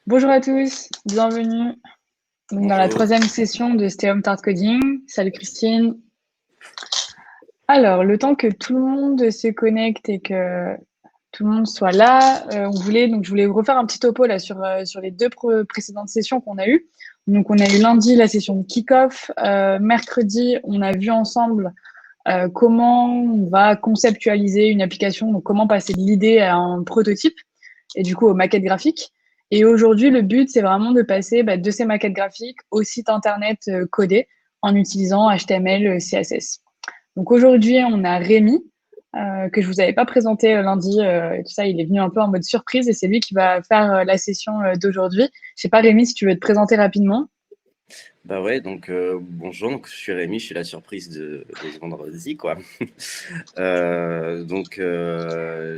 Bonjour à tous, bienvenue donc dans la Bonjour. troisième session de Stay Home Start Coding. Salut Christine. Alors, le temps que tout le monde se connecte et que tout le monde soit là, je voulais refaire un petit topo là sur les deux précédentes sessions qu'on a eues. Donc, on a eu lundi la session de kick-off. Mercredi, on a vu ensemble comment on va conceptualiser une application, donc comment passer de l'idée à un prototype et du coup aux maquettes graphiques. Et aujourd'hui, le but, c'est vraiment de passer de ces maquettes graphiques au site internet codé en utilisant HTML, CSS. Donc aujourd'hui, on a Rémi, que je vous avais pas présenté lundi, et tout ça, il est venu un peu en mode surprise et c'est lui qui va faire la session d'aujourd'hui. Je sais pas, Rémi, si tu veux te présenter rapidement. Bah ouais, donc bonjour, donc, je suis Rémi, je suis la surprise de ce vendredi, quoi. Je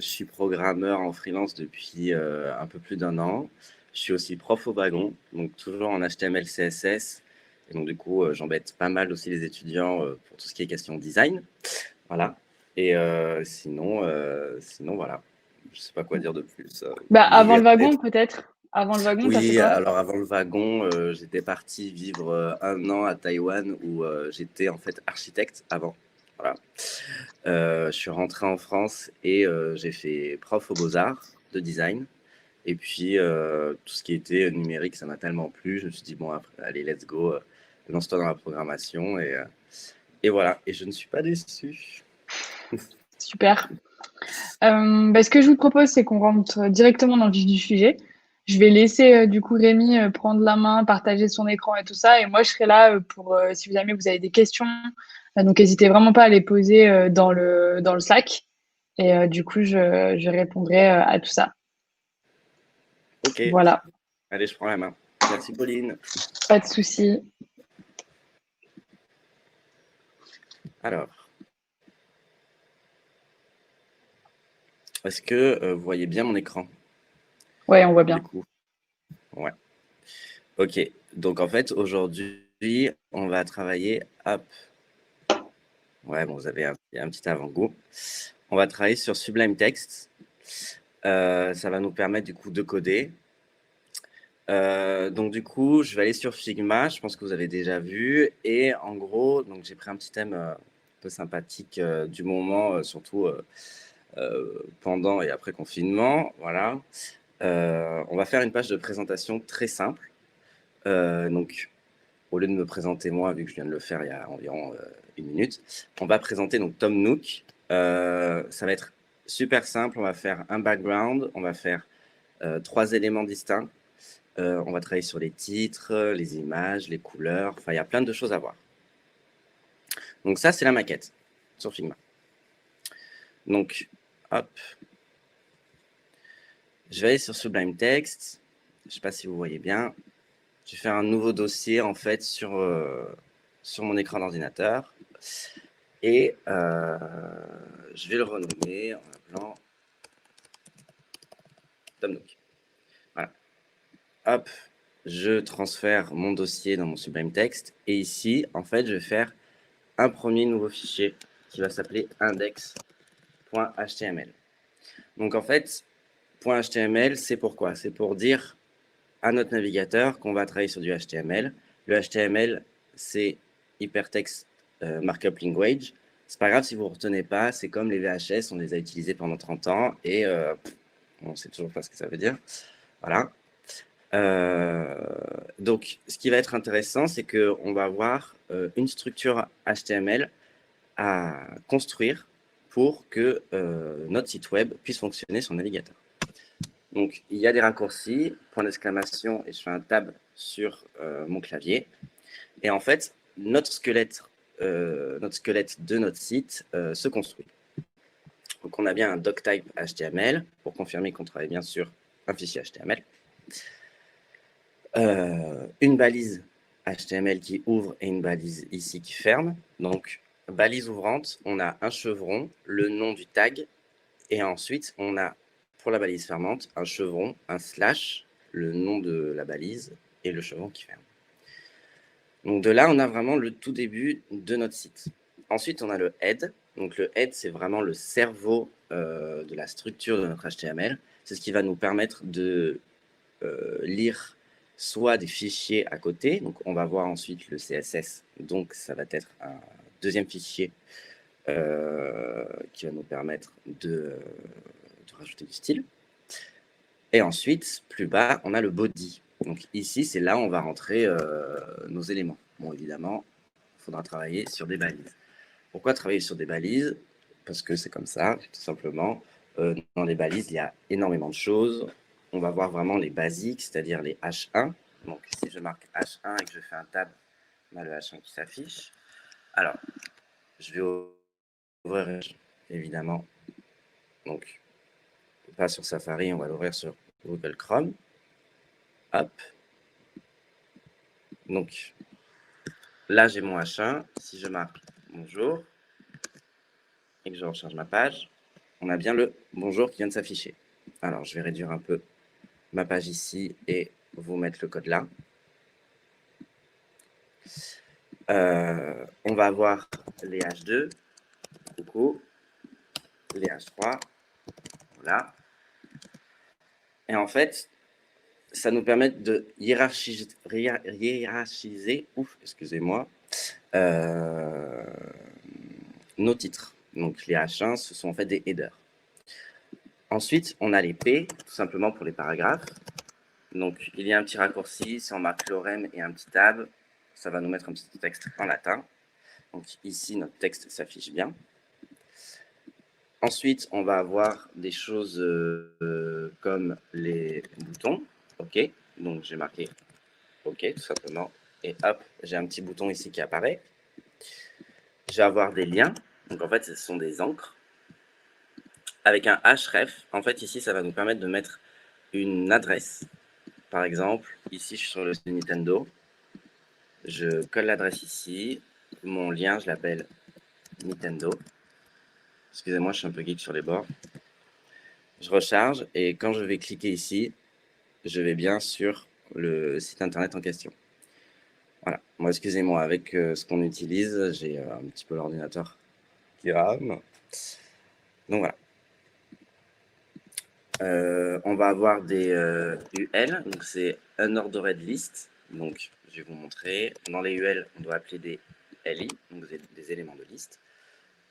suis programmeur en freelance depuis un peu plus d'un an. Je suis aussi prof au wagon, donc toujours en HTML, CSS. Et donc du coup, j'embête pas mal aussi les étudiants pour tout ce qui est question design. Voilà. Et sinon, voilà. Je sais pas quoi dire de plus. Avant Vous le wagon, peut-être. Avant le wagon, t'as fait Oui, quoi? alors avant le wagon, j'étais parti vivre un an à Taïwan où j'étais en fait architecte avant. Voilà. Je suis rentré en France et j'ai fait prof aux Beaux-Arts de design. Et puis tout ce qui était numérique, ça m'a tellement plu. Je me suis dit, bon, allez, let's go, lance-toi dans la programmation. Et voilà, et je ne suis pas déçu. Super. Ce que je vous propose, c'est qu'on rentre directement dans le vif du sujet. Je vais laisser du coup Rémi prendre la main, partager son écran et tout ça. Et moi, je serai là pour si jamais vous avez des questions. Donc, n'hésitez vraiment pas à les poser dans le Slack. Et du coup, je répondrai à tout ça. Ok, Voilà, allez, je prends la main. Merci Pauline. pas de souci. Alors, est-ce que vous voyez bien mon écran Ouais, on voit du bien. coup? Ouais. Ok, donc en fait, aujourd'hui, on va travailler. Hop, ouais, bon, vous avez un petit avant-goût. On va travailler sur Sublime Text. Ça va nous permettre du coup de coder. Donc du coup, je vais aller sur Figma. Je pense que vous avez déjà vu. Et en gros, donc j'ai pris un petit thème un peu sympathique du moment, surtout pendant et après confinement. Voilà. On va faire une page de présentation très simple. Donc au lieu de me présenter moi, vu que je viens de le faire il y a environ une minute, on va présenter donc Tom Nook. Ça va être super simple. On va faire un background, on va faire 3 éléments distincts. On va travailler sur les titres, les images, les couleurs. Enfin, il y a plein de choses à voir. Donc ça, c'est la maquette sur Figma. Donc, hop, je vais aller sur Sublime Text. Je ne sais pas si vous voyez bien. Je vais faire un nouveau dossier en fait sur mon écran d'ordinateur. Et je vais le renommer en appelant Tom Nook. Voilà. Hop, je transfère mon dossier dans mon Sublime Text. Et ici, en fait, je vais faire un premier nouveau fichier qui va s'appeler index.html. Donc en fait, .html, c'est pourquoi? C'est pour dire à notre navigateur qu'on va travailler sur du HTML. Le HTML, c'est Hypertext Markup Language. C'est pas grave si vous ne retenez pas, c'est comme les VHS, on les a utilisés pendant 30 ans et on ne sait toujours pas ce que ça veut dire. Voilà. Donc, ce qui va être intéressant, c'est qu'on va avoir une structure HTML à construire pour que notre site web puisse fonctionner sur le navigateur. Donc, il y a des raccourcis, point d'exclamation, et je fais un tab sur mon clavier. Et en fait, notre squelette de notre site se construit. Donc, on a bien un doctype HTML pour confirmer qu'on travaille bien sur un fichier HTML. Une balise HTML qui ouvre et une balise ici qui ferme. Donc, balise ouvrante, on a un chevron, le nom du tag, et ensuite, on a, pour la balise fermante, un chevron, un slash, le nom de la balise et le chevron qui ferme. Donc de là, on a vraiment le tout début de notre site. Ensuite, on a le head. Donc le head, c'est vraiment le cerveau de la structure de notre HTML. C'est ce qui va nous permettre de lire soit des fichiers à côté, donc on va voir ensuite le CSS, donc ça va être un deuxième fichier qui va nous permettre de rajouter du style. Et ensuite, plus bas, on a le body. Donc ici, c'est là où on va rentrer nos éléments. Bon, évidemment, il faudra travailler sur des balises. Pourquoi travailler sur des balises? Parce que c'est comme ça, tout simplement. Dans les balises, il y a énormément de choses. On va voir vraiment les basiques, c'est-à-dire les H1. Donc si je marque H1 et que je fais un tab, on a le H1 qui s'affiche. Alors, je vais ouvrir, évidemment. Donc, pas sur Safari, on va l'ouvrir sur Google Chrome. Hop. Donc, là, j'ai mon H1. Si je marque bonjour et que je recharge ma page, on a bien le bonjour qui vient de s'afficher. Alors, je vais réduire un peu ma page ici et vous mettre le code là. On va avoir les H2, coucou, les H3, voilà. Et en fait, ça nous permet de hiérarchiser excusez-moi, nos titres. Donc les H1, ce sont en fait des headers. Ensuite, on a les P, tout simplement pour les paragraphes. Donc, il y a un petit raccourci, si on marque lorem et un petit tab, ça va nous mettre un petit texte en latin. Donc ici, notre texte s'affiche bien. Ensuite, on va avoir des choses comme les boutons. OK, donc j'ai marqué OK, tout simplement. Et hop, j'ai un petit bouton ici qui apparaît. Je vais avoir des liens. Donc en fait, ce sont des encres. Avec un href, en fait, ici, ça va nous permettre de mettre une adresse. Par exemple, ici, je suis sur le site Nintendo. Je colle l'adresse ici. Mon lien, je l'appelle Nintendo. Excusez-moi, je suis un peu geek sur les bords. Je recharge et quand je vais cliquer ici, je vais bien sur le site internet en question. Voilà. Moi, excusez-moi, avec ce qu'on utilise, j'ai un petit peu l'ordinateur qui rame. Donc voilà. On va avoir des UL, donc c'est Unordered List. Donc, je vais vous montrer. Dans les UL, on doit appeler des LI, donc des éléments de liste.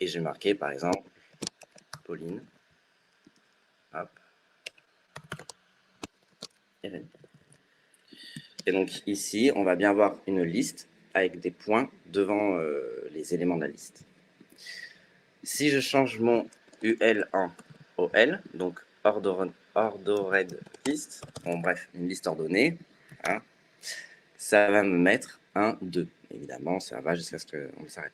Et j'ai marqué, par exemple, Pauline. Hop. Et donc ici, on va bien avoir une liste avec des points devant les éléments de la liste. Si je change mon UL en OL, donc Ordered List, bon bref, une liste ordonnée, hein, ça va me mettre un 2. Évidemment, ça va jusqu'à ce qu'on s'arrête.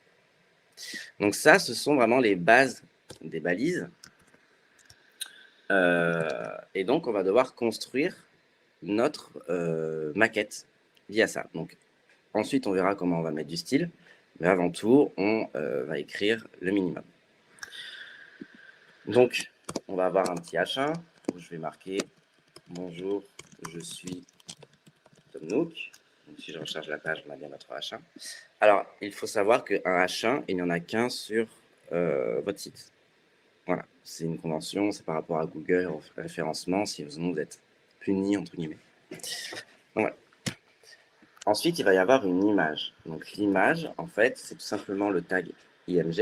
Donc ça, ce sont vraiment les bases des balises. Et donc, on va devoir construire notre maquette via ça. Donc, ensuite, on verra comment on va mettre du style. Mais avant tout, on va écrire le minimum. Donc, on va avoir un petit H1 où je vais marquer « Bonjour, je suis Tom Nook ». Donc, si je recharge la page, on a bien notre H1. Alors, il faut savoir qu'un H1, il n'y en a qu'un sur votre site. Voilà, c'est une convention, c'est par rapport à Google, au référencement, sinon vous êtes puni, entre guillemets. Donc, voilà. Ensuite, il va y avoir une image. Donc, l'image, en fait, c'est tout simplement le tag IMG.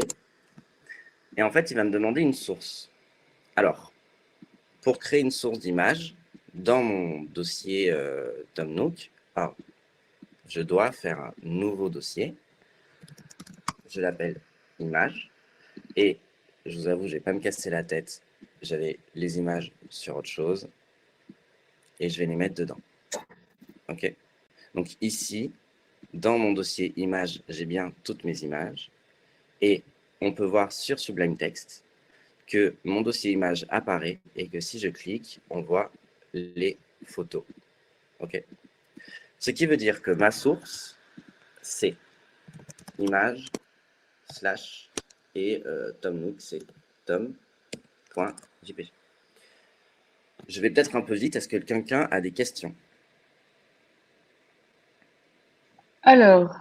Et en fait, il va me demander une source. Alors, pour créer une source d'image, dans mon dossier Tom Nook, je dois faire un nouveau dossier. Je l'appelle image. Et je vous avoue, je ne vais pas me casser la tête. J'avais les images sur autre chose. Et je vais les mettre dedans. OK. Donc ici, dans mon dossier images, j'ai bien toutes mes images. Et on peut voir sur Sublime Text que mon dossier images apparaît et que si je clique, on voit les photos. OK. Ce qui veut dire que ma source, c'est image slash et Tom Nook, c'est tom.jpg. Je vais peut-être un peu vite. Est-ce que quelqu'un a des questions? Alors,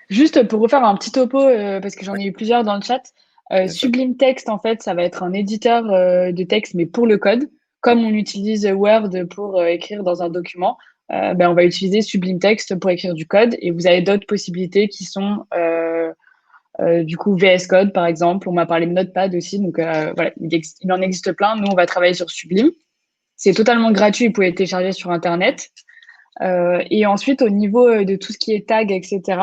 juste pour refaire un petit topo, parce que j'en ai eu plusieurs dans le chat. Bien sûr. Sublime Text, en fait, ça va être un éditeur de texte, mais pour le code. comme on utilise Word pour écrire dans un document, on va utiliser Sublime Text pour écrire du code. Et vous avez d'autres possibilités qui sont du coup VS Code, par exemple. On m'a parlé de Notepad aussi. Donc voilà, il en existe plein. Nous, on va travailler sur Sublime. C'est totalement gratuit. Vous pouvez le télécharger sur Internet. Et ensuite, au niveau de tout ce qui est tag, etc.,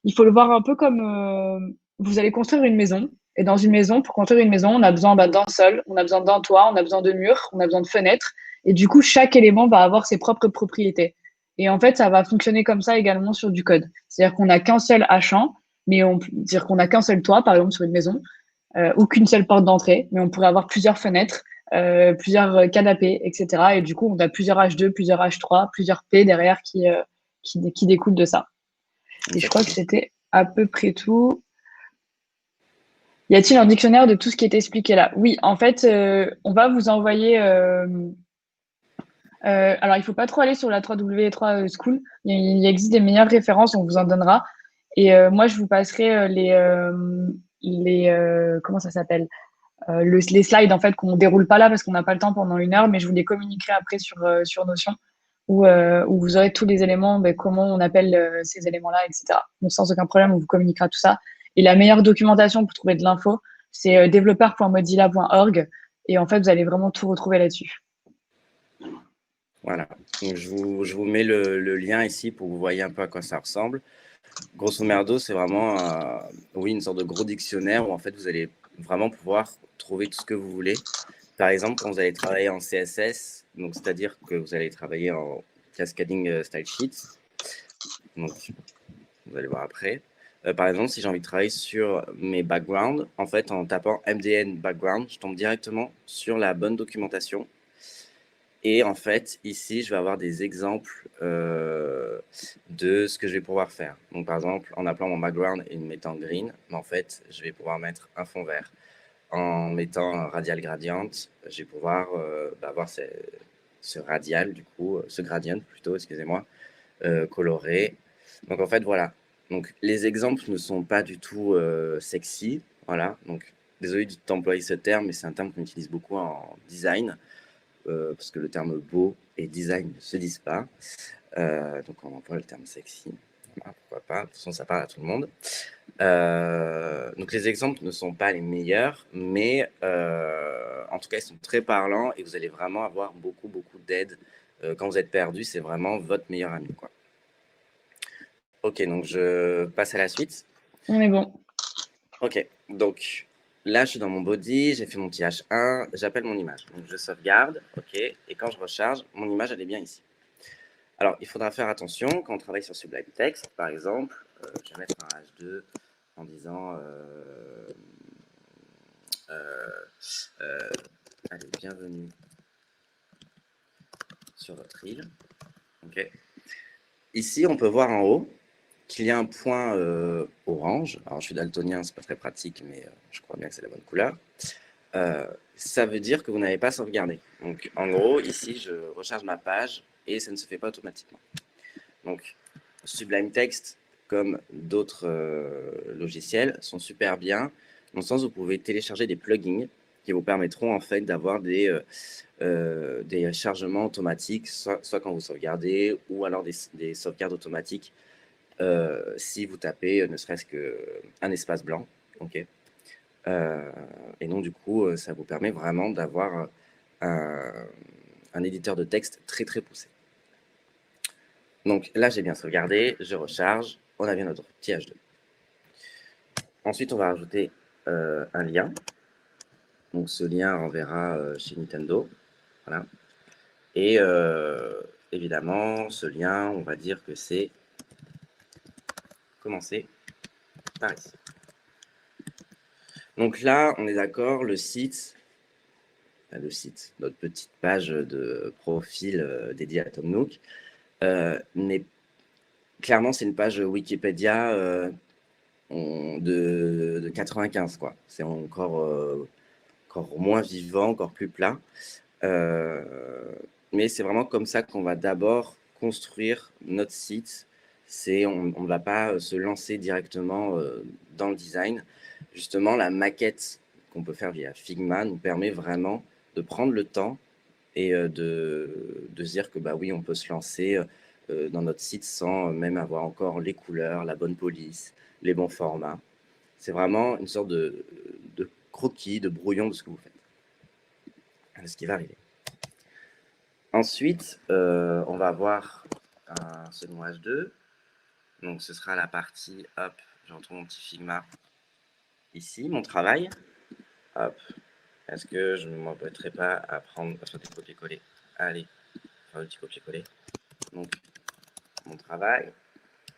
il faut le voir un peu comme vous allez construire une maison. Et dans une maison, pour construire une maison, on a besoin d'un sol, on a besoin d'un toit, on a besoin de murs, on a besoin de fenêtres. Et du coup, chaque élément va avoir ses propres propriétés. Et en fait, ça va fonctionner comme ça également sur du code. C'est-à-dire qu'on n'a qu'un seul hachant, mais c'est-à-dire qu'on n'a qu'un seul toit, par exemple, sur une maison, ou qu'une seule porte d'entrée, mais on pourrait avoir plusieurs fenêtres, plusieurs canapés, etc. Et du coup, on a plusieurs H2, plusieurs H3, plusieurs P derrière qui découlent de ça. Et je crois que c'était à peu près tout. Y a-t-il un dictionnaire de tout ce qui est expliqué là? Oui, en fait, on va vous envoyer. Alors, il ne faut pas trop aller sur la 3W3 School. Il existe des meilleures références, on vous en donnera. Et moi, je vous passerai comment ça s'appelle? Les slides en fait qu'on déroule pas là parce qu'on n'a pas le temps pendant 1 heure, mais je vous les communiquerai après sur Notion où vous aurez tous les éléments, comment on appelle ces éléments-là, etc. Donc sans aucun problème, on vous communiquera tout ça. Et la meilleure documentation pour trouver de l'info, c'est développeur.mozilla.org. Et en fait, vous allez vraiment tout retrouver là-dessus. Voilà. Donc, je vous mets le lien ici pour que vous voyez un peu à quoi ça ressemble. Grosso merdo, c'est vraiment oui, une sorte de gros dictionnaire où en fait vous allez vraiment pouvoir trouver tout ce que vous voulez. Par exemple, quand vous allez travailler en CSS, donc c'est-à-dire que vous allez travailler en cascading style sheets, donc vous allez voir après. Par exemple, si j'ai envie de travailler sur mes backgrounds, en fait, en tapant MDN background, je tombe directement sur la bonne documentation. Et en fait, ici, je vais avoir des exemples de ce que je vais pouvoir faire. Donc, par exemple, en appelant mon background et en mettant green, en fait, je vais pouvoir mettre un fond vert. En mettant un radial gradient, je vais pouvoir avoir ce radial, du coup, ce gradient plutôt, excusez-moi, coloré. Donc, en fait, voilà. Donc, les exemples ne sont pas du tout sexy. Voilà. Donc, désolé d'employer ce terme, mais c'est un terme qu'on utilise beaucoup en design. Parce que le terme beau et design ne se disent pas. Donc on emploie le terme sexy. Voilà, pourquoi pas, de toute façon ça parle à tout le monde. Donc les exemples ne sont pas les meilleurs, mais en tout cas ils sont très parlants et vous allez vraiment avoir beaucoup d'aide. Quand vous êtes perdu, c'est vraiment votre meilleur ami, quoi. Ok, donc je passe à la suite. On est bon. Ok, donc là, je suis dans mon body, j'ai fait mon petit H1, j'appelle mon image. Donc, je sauvegarde, ok, et quand je recharge, mon image, elle est bien ici. Alors, il faudra faire attention quand on travaille sur Sublime Text, par exemple, je vais mettre un H2 en disant allez, bienvenue sur votre île. Ok. Ici, on peut voir en haut qu'il y a un point orange. Alors, je suis daltonien, c'est pas très pratique, mais je crois bien que c'est la bonne couleur. Ça veut dire que vous n'avez pas sauvegardé. Donc, en gros, ici, je recharge ma page et ça ne se fait pas automatiquement. Donc, Sublime Text, comme d'autres logiciels, sont super bien, dans le sens où vous pouvez télécharger des plugins qui vous permettront en fait d'avoir des chargements automatiques, soit quand vous sauvegardez, ou alors des sauvegardes automatiques si vous tapez ne serait-ce qu'un espace blanc. Okay. Et donc, du coup, ça vous permet vraiment d'avoir un éditeur de texte très poussé. Donc là, j'ai bien sauvegardé, je recharge, on a bien notre petit H2. Ensuite, on va rajouter un lien. Donc ce lien renverra chez Nintendo. Voilà. Et évidemment, ce lien, on va dire que c'est commencer par ici. Donc là, on est d'accord, le site, notre petite page de profil dédiée à Tom Nook, mais clairement, c'est une page Wikipédia de 95, quoi. C'est encore moins vivant, encore plus plat. Mais c'est vraiment comme ça qu'on va d'abord construire notre site. On ne va pas se lancer directement dans le design. Justement, la maquette qu'on peut faire via Figma nous permet vraiment de prendre le temps et de se dire que bah oui, on peut se lancer dans notre site sans même avoir encore les couleurs, la bonne police, les bons formats. C'est vraiment une sorte de croquis, de brouillon de ce que vous faites, de ce qui va arriver. Ensuite, on va avoir un second H2. Donc, ce sera la partie, hop, je retrouve mon petit Figma ici, mon travail. Hop, est-ce que je ne m'embêterai pas à faire des copier-coller? Allez, faire le petit copier-coller. Donc, mon travail.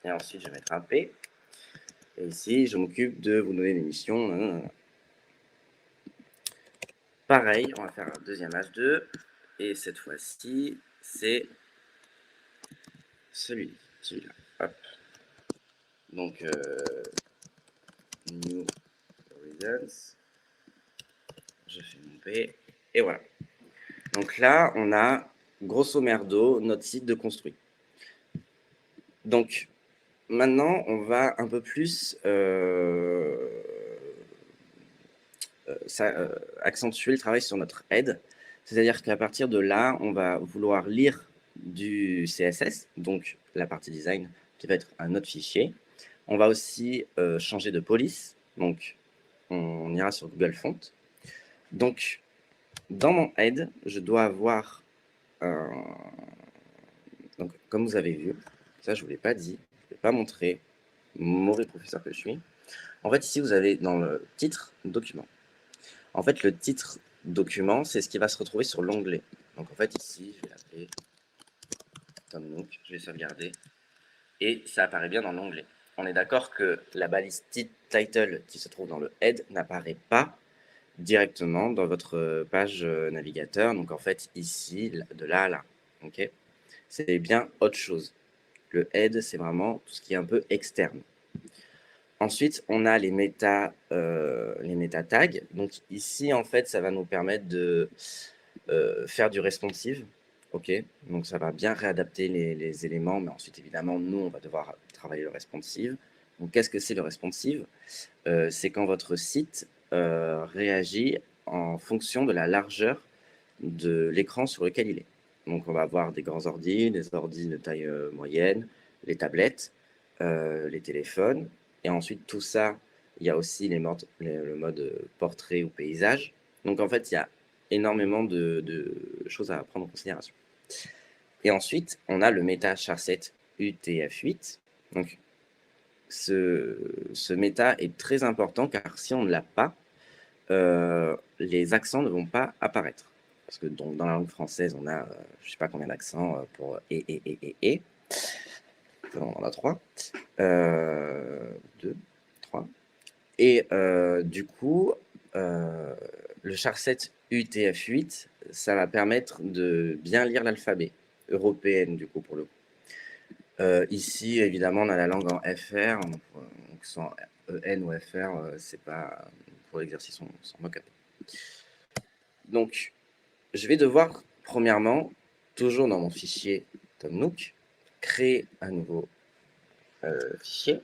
Et ensuite, je vais mettre un P. Et ici, je m'occupe de vous donner des missions. Pareil, on va faire un deuxième H2. Et cette fois-ci, c'est celui-là. Hop. Donc, New Horizons. Je fais mon P. Et voilà. Donc là, on a, grosso merdo, notre site de construit. Donc, maintenant, on va un peu plus accentuer le travail sur notre aide. C'est-à-dire qu'à partir de là, on va vouloir lire du CSS, donc la partie design, qui va être un autre fichier. On va aussi changer de police, donc on ira sur Google Font. Donc, dans mon aide, je dois avoir un... Donc, comme vous avez vu, ça je ne vous l'ai pas dit, je ne vais pas montrer, mauvais professeur que je suis. En fait, ici, vous avez dans le titre document. En fait, le titre document, c'est ce qui va se retrouver sur l'onglet. Donc, en fait, ici, je vais l'appeler Tom Nook, je vais sauvegarder, et ça apparaît bien dans l'onglet. On est d'accord que la balise title qui se trouve dans le head n'apparaît pas directement dans votre page navigateur. Donc, en fait, ici, de là à là. Ok, c'est bien autre chose. Le head, c'est vraiment tout ce qui est un peu externe. Ensuite, on a les méta tags. Donc ici, en fait, ça va nous permettre de faire du responsive. OK, donc ça va bien réadapter les éléments, mais ensuite, évidemment, nous, on va devoir travailler le responsive. Donc, qu'est-ce que c'est le responsive? C'est quand votre site réagit en fonction de la largeur de l'écran sur lequel il est. Donc, on va avoir des grands ordi, des ordi de taille moyenne, les tablettes, les téléphones. Et ensuite, tout ça, il y a aussi le mode portrait ou paysage. Donc, en fait, il y a énormément de choses à prendre en considération. Et ensuite, on a le méta charset UTF-8. Donc, ce méta est très important car si on ne l'a pas, les accents ne vont pas apparaître. Parce que donc, dans la langue française, on a je ne sais pas combien d'accents pour et. On en a 3. 2, 3. Et du coup, le charset UTF-8, ça va permettre de bien lire l'alphabet européenne, du coup, pour le coup. Ici, évidemment, on a la langue en FR, donc sans EN ou FR, c'est pas pour l'exercice, on s'en moque un peu. Donc, je vais devoir, premièrement, toujours dans mon fichier TomNook, créer un nouveau fichier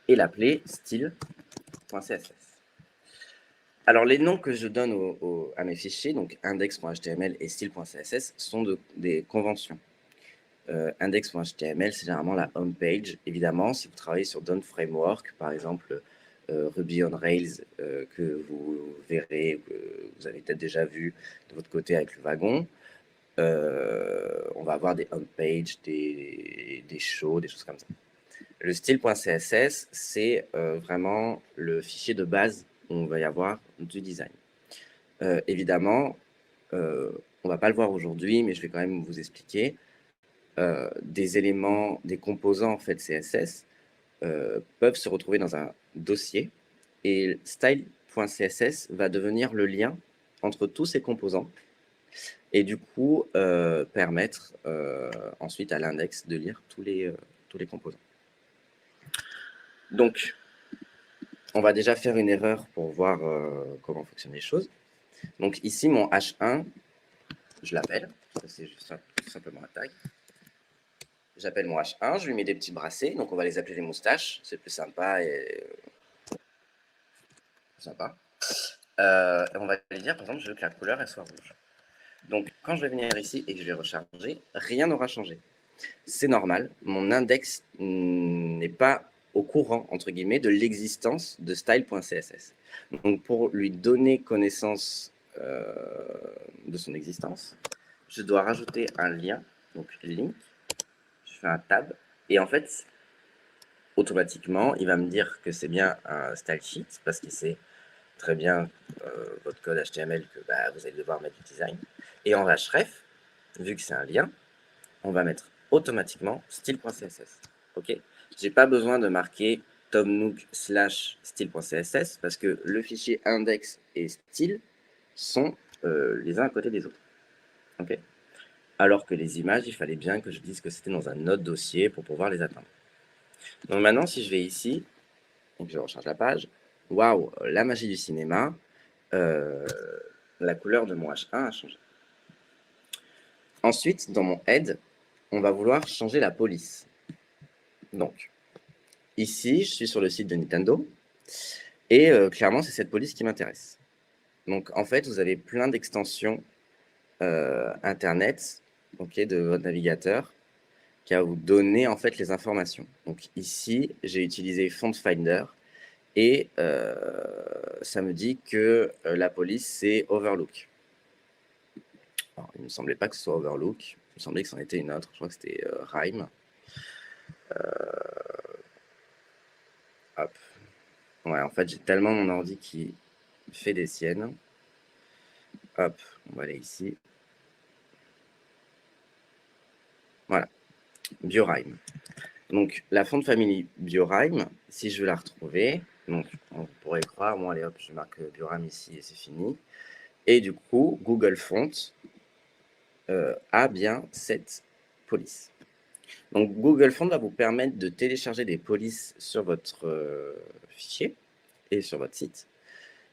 et l'appeler style.css. Alors, les noms que je donne à mes fichiers, donc index.html et style.css, sont des conventions. Index.html, c'est généralement la home page. Évidemment, si vous travaillez sur Dawn Framework, par exemple, Ruby on Rails, que vous verrez, que vous avez peut-être déjà vu de votre côté avec le wagon, on va avoir des home pages, des shows, des choses comme ça. Le style.css, c'est vraiment le fichier de base où on va y avoir du design. Évidemment, on ne va pas le voir aujourd'hui, mais je vais quand même vous expliquer. Des éléments, des composants en fait CSS peuvent se retrouver dans un dossier et style.css va devenir le lien entre tous ces composants et du coup permettre ensuite à l'index de lire tous les composants. Donc, on va déjà faire une erreur pour voir comment fonctionnent les choses. Donc ici, mon H1, je l'appelle, c'est juste tout simplement un tag. J'appelle mon H1, je lui mets des petits bracelets, donc on va les appeler les moustaches, c'est plus sympa et sympa. On va lui dire, par exemple, je veux que la couleur elle soit rouge. Donc, quand je vais venir ici et que je vais recharger, rien n'aura changé. C'est normal, mon index n'est pas au courant, entre guillemets, de l'existence de style.css. Donc, pour lui donner connaissance de son existence, je dois rajouter un lien, donc link, je fais un tab, et en fait, automatiquement, il va me dire que c'est bien un style sheet, parce qu'il sait très bien votre code HTML que vous allez devoir mettre du design. Et en href, vu que c'est un lien, on va mettre automatiquement style.css. Ok. Je n'ai pas besoin de marquer tomnook/style.css parce que le fichier index et style sont les uns à côté des autres. Ok. Alors que les images, il fallait bien que je dise que c'était dans un autre dossier pour pouvoir les atteindre. Donc maintenant, si je vais ici, et que je recharge la page, waouh, la magie du cinéma, la couleur de mon H1 a changé. Ensuite, dans mon head, on va vouloir changer la police. Donc, ici, je suis sur le site de Nintendo, et clairement, c'est cette police qui m'intéresse. Donc, en fait, vous avez plein d'extensions Internet de votre navigateur qui va vous donner en fait les informations. Donc ici, j'ai utilisé Font Finder et ça me dit que la police, c'est Overlook. Alors, il ne me semblait pas que ce soit Overlook, il me semblait que c'en était une autre, je crois que c'était Rhyme. Hop. Ouais, en fait, j'ai tellement mon ordi qui fait des siennes. Hop, on va aller ici. Voilà, BioRhyme. Donc, la font family BioRhyme, si je veux la retrouver, donc on pourrait croire, bon allez hop, je marque BioRhyme ici et c'est fini. Et du coup, Google Font a bien cette police. Donc, Google Font va vous permettre de télécharger des polices sur votre fichier et sur votre site.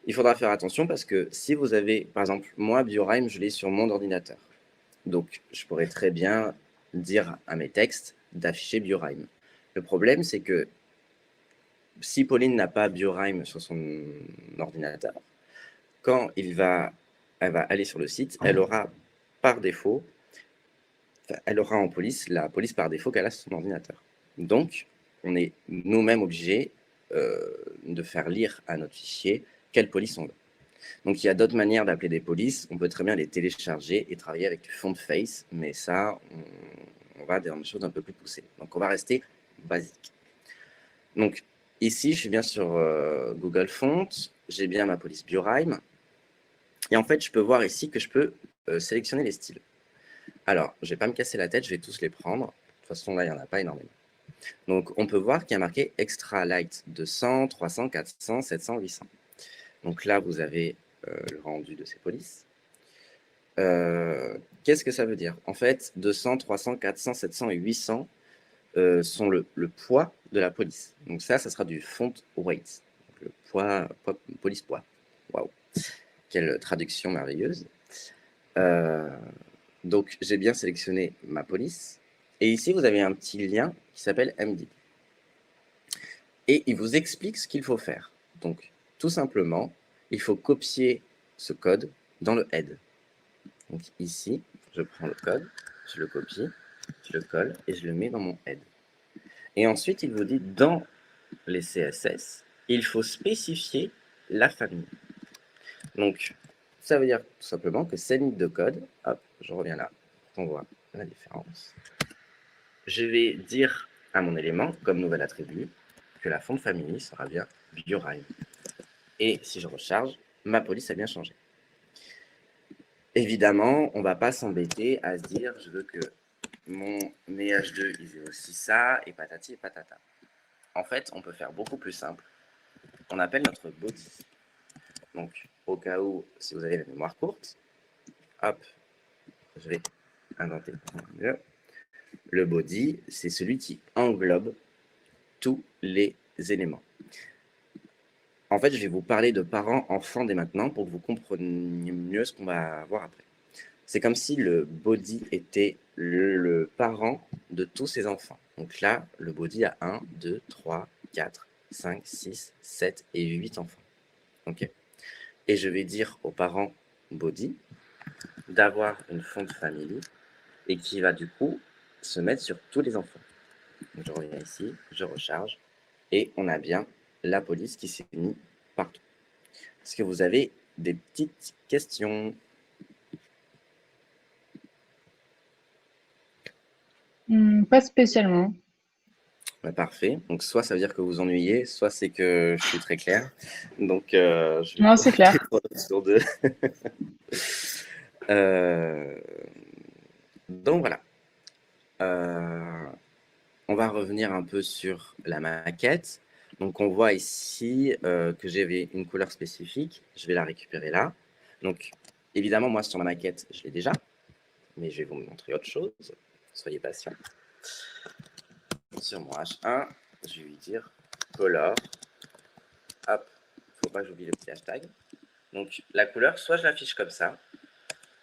Il faudra faire attention parce que si vous avez, par exemple, moi, BioRhyme, je l'ai sur mon ordinateur. Donc, je pourrais très bien dire à mes textes d'afficher BioRhyme. Le problème, c'est que si Pauline n'a pas BioRhyme sur son ordinateur, quand elle va aller sur le site, elle aura par défaut, elle aura en police la police par défaut qu'elle a sur son ordinateur. Donc, on est nous-mêmes obligés de faire lire à notre fichier quelle police on veut. Donc, il y a d'autres manières d'appeler des polices. On peut très bien les télécharger et travailler avec du font face, mais ça, on va dans des choses un peu plus poussées. Donc, on va rester basique. Donc, ici, je suis bien sur Google Font. J'ai bien ma police BioRhyme. Et en fait, je peux voir ici que je peux sélectionner les styles. Alors, je ne vais pas me casser la tête, je vais tous les prendre. De toute façon, là, il n'y en a pas énormément. Donc, on peut voir qu'il y a marqué Extra Light 200, 300, 400, 700, 800. Donc là, vous avez le rendu de ces polices. Qu'est-ce que ça veut dire? En fait, 200, 300, 400, 700 et 800 sont le poids de la police. Donc ça sera du font weight. Donc le poids, police poids. Waouh, quelle traduction merveilleuse. Donc j'ai bien sélectionné ma police. Et ici, vous avez un petit lien qui s'appelle MD. Et il vous explique ce qu'il faut faire. Donc, tout simplement, il faut copier ce code dans le head. Donc ici, je prends le code, je le copie, je le colle et je le mets dans mon head. Et ensuite, il vous dit dans les CSS, il faut spécifier la famille. Donc, ça veut dire tout simplement que cette ligne de code, hop, je reviens là, on voit la différence. Je vais dire à mon élément, comme nouvel attribut, que la font family sera bien BioRhyme. Et si je recharge, ma police a bien changé. Évidemment, on ne va pas s'embêter à se dire, je veux que mon H2, il fait aussi ça, et patati et patata. En fait, on peut faire beaucoup plus simple. On appelle notre body. Donc, au cas où, si vous avez la mémoire courte, hop, je vais inventer mieux. Le body, c'est celui qui englobe tous les éléments. En fait, je vais vous parler de parents-enfants dès maintenant pour que vous compreniez mieux ce qu'on va voir après. C'est comme si le body était le parent de tous ses enfants. Donc là, le body a 1, 2, 3, 4, 5, 6, 7 et 8 enfants. Ok. Et je vais dire aux parents body d'avoir une font family et qui va du coup se mettre sur tous les enfants. Donc, je reviens ici, je recharge et on a bien la police qui s'est mise partout. Est-ce que vous avez des petites questions? Pas spécialement. Bah, parfait. Donc, soit ça veut dire que vous ennuyez, soit c'est que je suis très clair. Donc, je vais Non, c'est compter clair. 3 sur 2. Donc, voilà. On va revenir un peu sur la maquette. Donc, on voit ici que j'avais une couleur spécifique. Je vais la récupérer là. Donc, évidemment, moi, sur ma maquette, je l'ai déjà. Mais je vais vous montrer autre chose. Soyez patients. Sur mon H1, je vais lui dire color. Hop, faut pas que j'oublie le petit hashtag. Donc, la couleur, soit je l'affiche comme ça,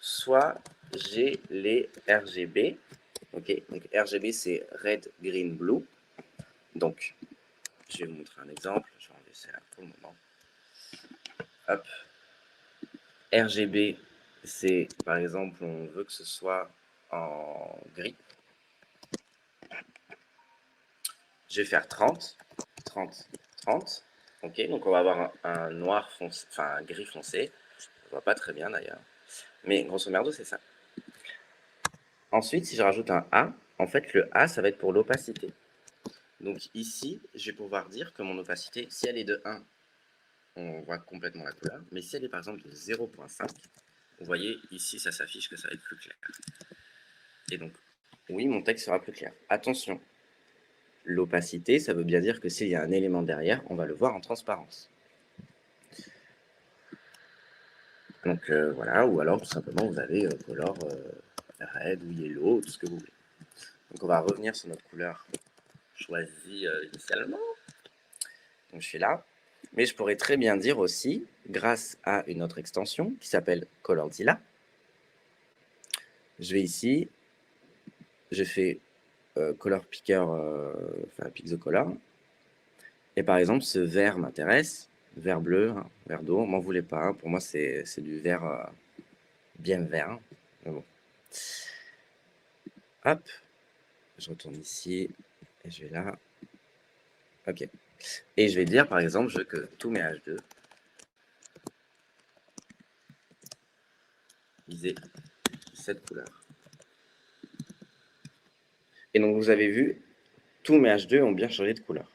soit j'ai les RGB. Ok, donc RGB, c'est red, green, blue. Donc, je vais vous montrer un exemple. Je vais enlever celle-là pour le moment. Hop. RGB, c'est, par exemple, on veut que ce soit en gris. Je vais faire 30, 30, 30. Ok, donc on va avoir un noir foncé, enfin un gris foncé. On voit pas très bien d'ailleurs. Mais grosso merdo, c'est ça. Ensuite, si je rajoute un A, en fait, le A, ça va être pour l'opacité. Donc ici, je vais pouvoir dire que mon opacité, si elle est de 1, on voit complètement la couleur. Mais si elle est par exemple de 0,5, vous voyez, ici, ça s'affiche que ça va être plus clair. Et donc, oui, mon texte sera plus clair. Attention, l'opacité, ça veut bien dire que s'il y a un élément derrière, on va le voir en transparence. Donc voilà, ou alors tout simplement, vous avez color red ou yellow, tout ce que vous voulez. Donc on va revenir sur notre couleur choisie initialement. Donc je suis là. Mais je pourrais très bien dire aussi, grâce à une autre extension qui s'appelle Colorzilla, je vais ici, je fais Color Picker, enfin Pick the Color. Et par exemple, ce vert m'intéresse, vert bleu, hein, vert d'eau, m'en voulez pas. Hein, pour moi, c'est du vert bien vert. Hein, mais bon. Hop, je retourne ici et je vais là. Ok. Et je vais dire, par exemple, je veux que tous mes H2 aient cette couleur. Et donc, vous avez vu, tous mes H2 ont bien changé de couleur.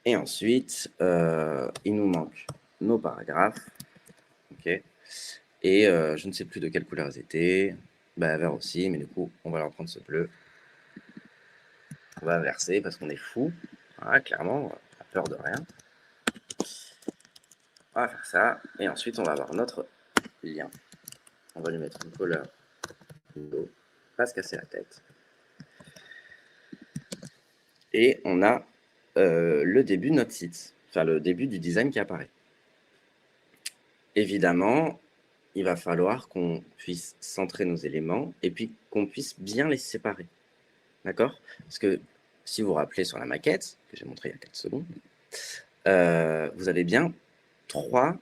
Et ensuite, il nous manque nos paragraphes. Ok. Et je ne sais plus de quelle couleur ils étaient. Bah, vert aussi, mais du coup, on va leur prendre ce bleu. On va inverser parce qu'on est fou. Voilà, clairement, on a peur de rien. On va faire ça. Et ensuite, on va avoir notre lien. On va lui mettre une couleur d'eau, pas se casser la tête. Et on a le début de notre site, enfin le début du design qui apparaît. Évidemment, il va falloir qu'on puisse centrer nos éléments et puis qu'on puisse bien les séparer. D'accord? Parce que si vous vous rappelez sur la maquette, que j'ai montré il y a 4 secondes, vous avez bien 3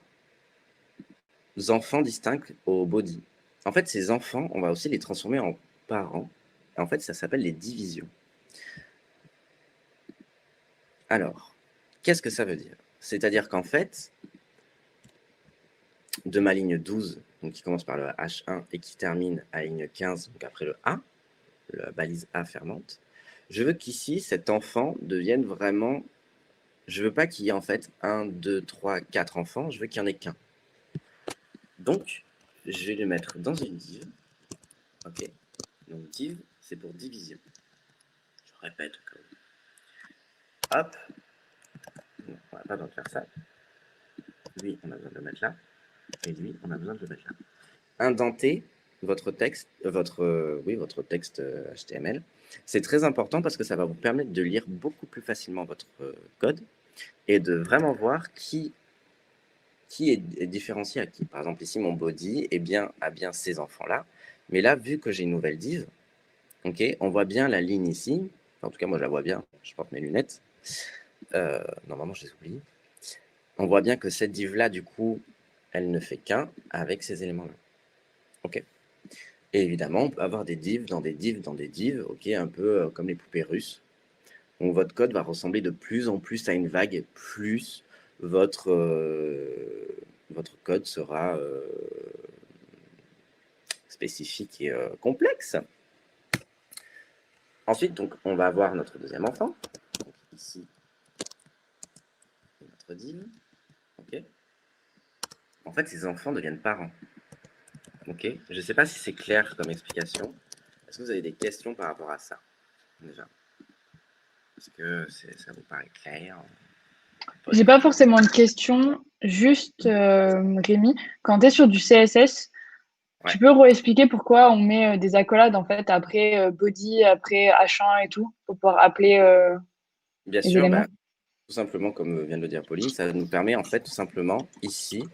enfants distincts au body. En fait, ces enfants, on va aussi les transformer en parents. En fait, ça s'appelle les divisions. Alors, qu'est-ce que ça veut dire? C'est-à-dire qu'en fait, de ma ligne 12, donc qui commence par le H1 et qui termine à la ligne 15, donc après le A, la balise A fermante, je veux qu'ici, cet enfant devienne vraiment... Je veux pas qu'il y ait en fait 1, 2, 3, 4 enfants, je veux qu'il n'y en ait qu'un. Donc, je vais le mettre dans une div. Ok. Donc, div, c'est pour division. Je répète. Hop. Non, on n'a pas besoin de faire ça. Lui, on a besoin de le mettre là. Et lui, on a besoin de le mettre là. Indenter votre texte, votre texte HTML. C'est très important parce que ça va vous permettre de lire beaucoup plus facilement votre code et de vraiment voir qui est différencié à qui. Par exemple, ici, mon body a bien ces enfants-là. Mais là, vu que j'ai une nouvelle div, okay, on voit bien la ligne ici. Enfin, en tout cas, moi, je la vois bien. Je porte mes lunettes. Normalement, je les oublie. On voit bien que cette div-là, du coup, elle ne fait qu'un avec ces éléments-là. OK. Et évidemment, on peut avoir des divs dans des divs dans des divs, OK, un peu comme les poupées russes. Donc votre code va ressembler de plus en plus à une vague, et plus votre code sera spécifique et complexe. Ensuite, donc, on va avoir notre deuxième enfant. Donc, ici, notre div. OK. En fait, ces enfants deviennent parents. OK. Je ne sais pas si c'est clair comme explication. Est-ce que vous avez des questions par rapport à ça, déjà? Est-ce que ça vous paraît clair? J'ai pas forcément de questions, juste Rémi, quand tu es sur du CSS, Ouais. tu peux réexpliquer pourquoi on met des accolades en fait après body, après H1 et tout, pour pouvoir appeler Bien les sûr, éléments. bah, tout simplement, comme vient de le dire Pauline, ça nous permet en fait tout simplement ici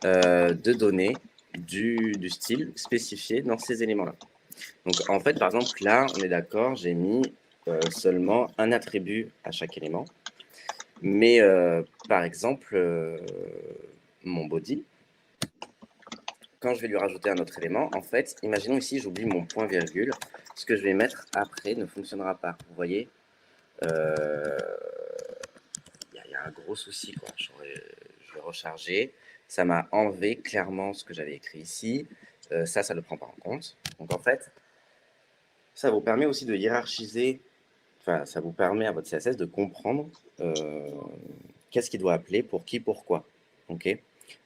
de donner du style spécifié dans ces éléments-là. Donc en fait, par exemple, là, on est d'accord, j'ai mis seulement un attribut à chaque élément. Mais par exemple, mon body, quand je vais lui rajouter un autre élément, en fait, imaginons ici, j'oublie mon point virgule, ce que je vais mettre après ne fonctionnera pas. Vous voyez, il y a un gros souci, quoi. Je vais recharger. Ça m'a enlevé clairement ce que j'avais écrit ici. Ça ne le prend pas en compte. Donc en fait, ça vous permet aussi de hiérarchiser, enfin, ça vous permet à votre CSS de comprendre qu'est-ce qu'il doit appeler, pour qui, pourquoi. OK.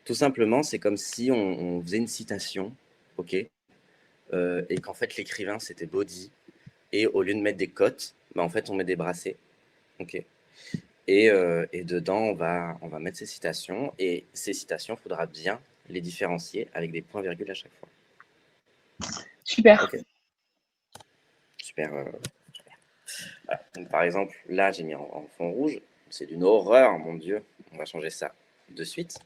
Tout simplement, c'est comme si on faisait une citation, OK, et qu'en fait, l'écrivain, c'était body, et au lieu de mettre des cotes, bah, en fait, on met des brassées, OK. Et dedans, on va mettre ces citations, et ces citations, il faudra bien les différencier avec des points-virgules à chaque fois. Super. OK. Super. Voilà. Donc, par exemple, là, j'ai mis en fond rouge. C'est d'une horreur, mon Dieu. On va changer ça de suite.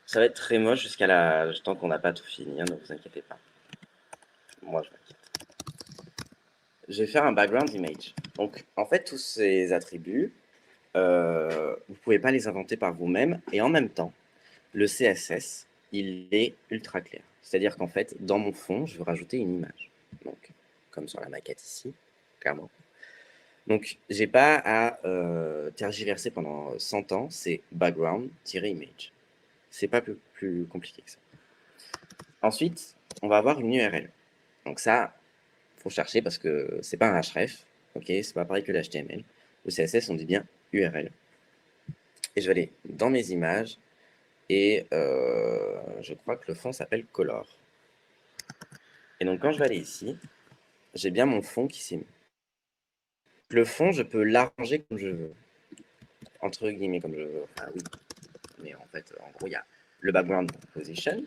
Ça va être très moche jusqu'à tant qu'on n'a pas tout fini, hein, ne vous inquiétez pas. Moi, je m'inquiète. Je vais faire un background image. Donc, en fait, tous ces attributs, vous ne pouvez pas les inventer par vous-même. Et en même temps, le CSS, il est ultra clair. C'est-à-dire qu'en fait, dans mon fond, je veux rajouter une image. Donc, comme sur la maquette ici, clairement. Donc, j'ai pas à tergiverser pendant 100 ans. C'est background-image. C'est pas plus compliqué que ça. Ensuite, on va avoir une URL. Donc ça, il faut chercher parce que c'est pas un href, ok, c'est pas pareil que l'HTML. Le CSS, on dit bien URL. Et je vais aller dans mes images et je crois que le fond s'appelle color. Et donc quand je vais aller ici, j'ai bien mon fond qui s'est mis. Le fond, je peux l'arranger comme je veux, entre guillemets comme je veux. Enfin oui, mais en fait, en gros, il y a le background position.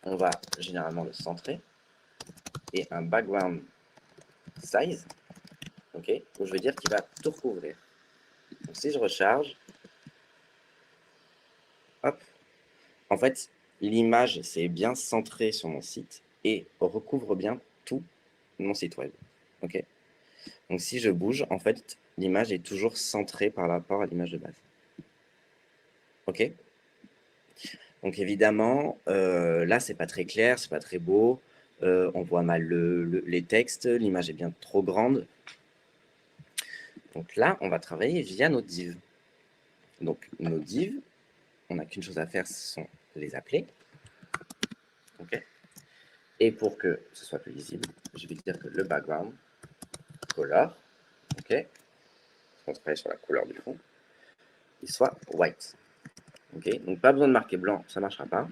On va généralement le centrer et un background size, ok, où je veux dire qu'il va tout recouvrir. Donc si je recharge, hop, en fait, l'image c'est bien centré sur mon site et recouvre bien tout mon site web. Ok. Donc si je bouge, en fait, l'image est toujours centrée par rapport à l'image de base. Ok. Donc évidemment, là c'est pas très clair, c'est pas très beau, on voit mal les textes, l'image est bien trop grande. Donc là, on va travailler via nos divs. Donc nos divs, on n'a qu'une chose à faire, ce sont les appeler. Ok. Et pour que ce soit plus lisible, je vais dire que le background color, ok, on travaille sur la couleur du fond, il soit white. Ok, donc pas besoin de marquer blanc, ça ne marchera pas.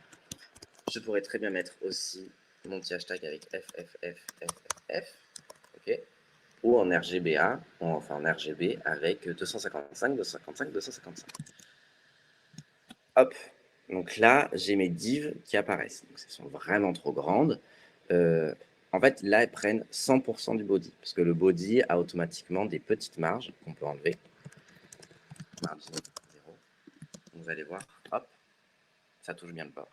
Je pourrais très bien mettre aussi mon petit hashtag avec FFFFF, ok, ou en RGBA, enfin en RGB avec 255, 255, 255. Hop, donc là, j'ai mes divs qui apparaissent. Donc, elles sont vraiment trop grandes. En fait, là, elles prennent 100% du body, parce que le body a automatiquement des petites marges qu'on peut enlever. Margin 0. Vous allez voir, hop, ça touche bien le bord.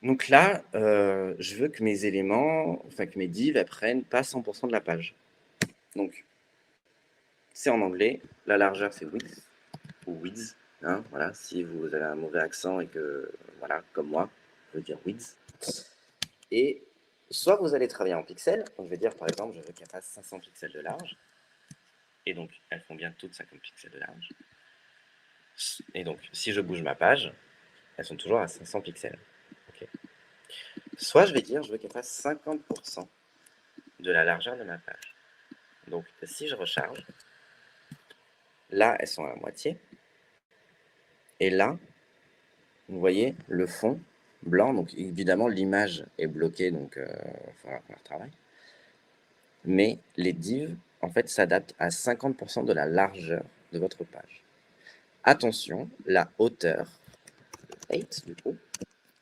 Donc là, je veux que mes éléments, enfin que mes divs, elles prennent pas 100% de la page. Donc, c'est en anglais. La largeur, c'est width, ou width, Hein, voilà, si vous avez un mauvais accent et que, voilà, comme moi, je veux dire width. Et soit vous allez travailler en pixels, donc je vais dire par exemple, je veux qu'elle fasse 500 pixels de large, et donc elles font bien toutes 50 pixels de large. Et donc, si je bouge ma page, elles sont toujours à 500 pixels. Okay. Soit je vais dire, je veux qu'elle fasse 50% de la largeur de ma page. Donc, si je recharge, là, elles sont à la moitié. Et là, vous voyez le fond blanc. Donc, évidemment, l'image est bloquée, donc il va falloir faire le travail. Mais les divs, en fait, s'adaptent à 50% de la largeur de votre page. Attention, la hauteur, 8 du coup,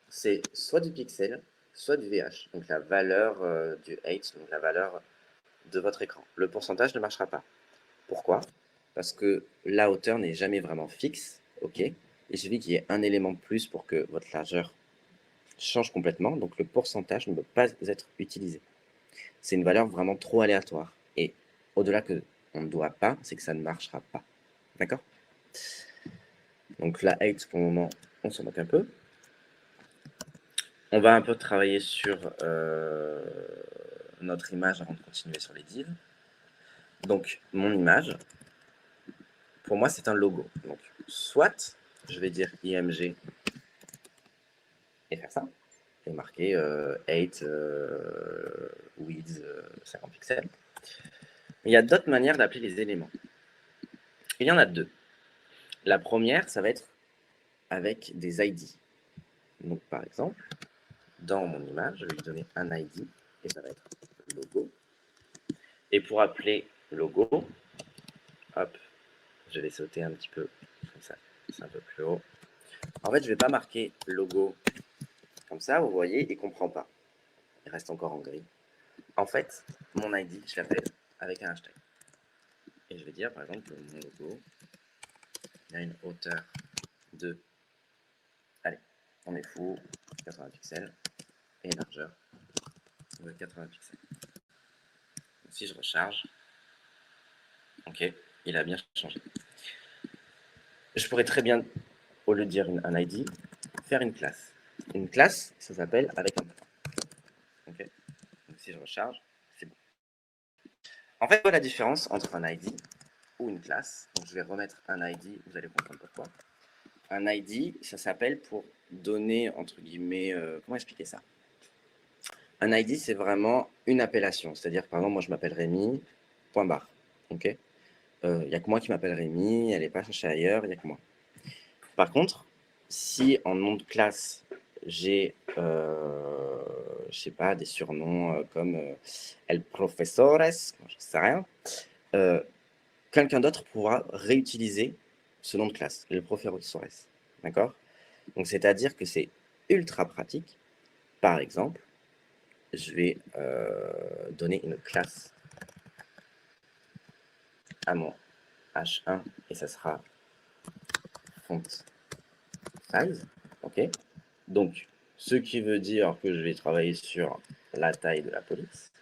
c'est soit du pixel, soit du VH, donc la valeur du 8, donc la valeur de votre écran. Le pourcentage ne marchera pas. Pourquoi? Parce que la hauteur n'est jamais vraiment fixe, ok? Il suffit qu'il y ait un élément de plus pour que votre largeur change complètement, donc le pourcentage ne peut pas être utilisé. C'est une valeur vraiment trop aléatoire. Et au-delà que on ne doit pas, c'est que ça ne marchera pas. D'accord? Donc la 8, pour le moment, on s'en moque un peu. On va un peu travailler sur notre image avant de continuer sur les divs. Donc, mon image, pour moi, c'est un logo. Donc, soit je vais dire IMG et faire ça, et marquer 8 width 50 pixels. Il y a d'autres manières d'appeler les éléments. Il y en a deux. La première, ça va être avec des ID. Donc, par exemple, dans mon image, je vais lui donner un ID, et ça va être logo. Et pour appeler logo, hop, je vais sauter un petit peu, comme ça, c'est un peu plus haut. En fait, je ne vais pas marquer logo comme ça, vous voyez, il ne comprend pas. Il reste encore en gris. En fait, mon ID, je l'appelle avec un hashtag. Et je vais dire, par exemple, que mon logo, il a une hauteur de, allez, on est fou, 80 pixels, et une largeur de 80 pixels. Donc, si je recharge, ok, il a bien changé. Je pourrais très bien, au lieu de dire un ID, faire une classe. Une classe, ça s'appelle avec un point. Okay. Donc si je recharge, c'est bon. En fait, voilà la différence entre un ID ou une classe. Donc je vais remettre un ID, vous allez comprendre pourquoi. Un ID, ça s'appelle pour donner, entre guillemets, comment expliquer ça? Un ID, c'est vraiment une appellation. C'est-à-dire, par exemple, moi, je m'appelle Rémi, point barre. Ok. Il n'y a que moi qui m'appelle Rémi, elle n'est pas cherchée ailleurs, il n'y a que moi. Par contre, si en nom de classe, j'ai, je sais pas, des surnoms comme El Profesores, je ne sais rien, quelqu'un d'autre pourra réutiliser ce nom de classe, le Profesores. D'accord? Donc, c'est-à-dire que c'est ultra pratique. Par exemple, je vais donner une classe à mon H1 et ça sera font size. Ok. Donc, ce qui veut dire que je vais travailler sur la taille de la police.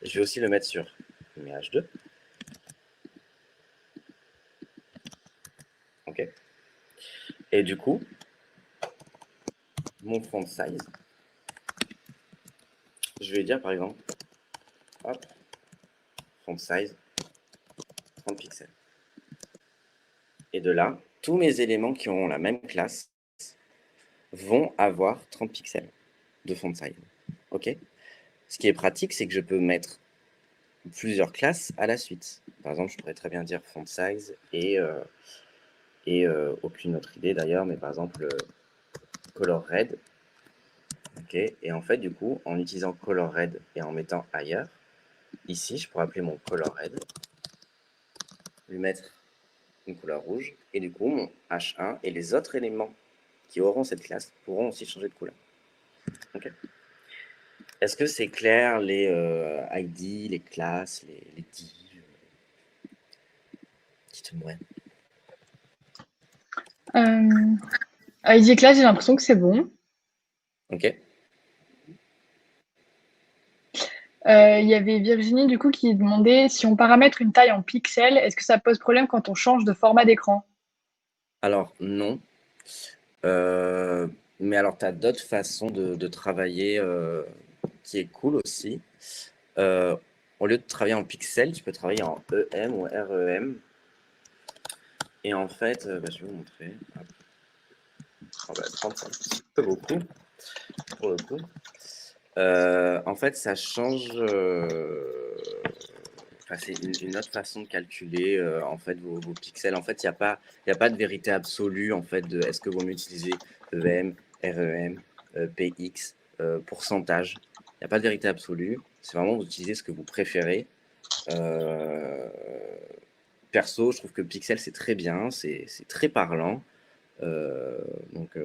Je vais aussi le mettre sur mes H2. Ok. Et du coup, mon font size, je vais dire par exemple, hop, font size 30 pixels. Et de là, tous mes éléments qui auront la même classe vont avoir 30 pixels de font size. Ok. Ce qui est pratique, c'est que je peux mettre plusieurs classes à la suite. Par exemple, je pourrais très bien dire font size et aucune autre idée d'ailleurs, mais par exemple color red. Ok. Et en fait, du coup, en utilisant color red et en mettant ailleurs, ici, je pourrais appeler mon color red, lui mettre une couleur rouge, et du coup, mon H1 et les autres éléments qui auront cette classe pourront aussi changer de couleur. Okay. Est-ce que c'est clair, les ID, les classes, les divs? Dites-moi. ID class, j'ai l'impression que c'est bon. Ok. Il y avait Virginie, du coup, qui demandait si on paramètre une taille en pixels, est-ce que ça pose problème quand on change de format d'écran? Alors, non. Euh, mais alors, tu as d'autres façons de travailler qui est cool aussi. Au lieu de travailler en pixels, tu peux travailler en EM ou REM. Et en fait, je vais vous montrer. On va prendre ça un petit peu beaucoup, pour le coup. En fait, ça change. Enfin, c'est une autre façon de calculer en fait vos pixels. En fait, il y a pas de vérité absolue en fait de est-ce que vous utilisez EM, REM, PX, pourcentage. Il n'y a pas de vérité absolue. C'est vraiment vous utilisez ce que vous préférez. Euh, Perso, je trouve que pixel c'est très bien, c'est très parlant. Euh, donc,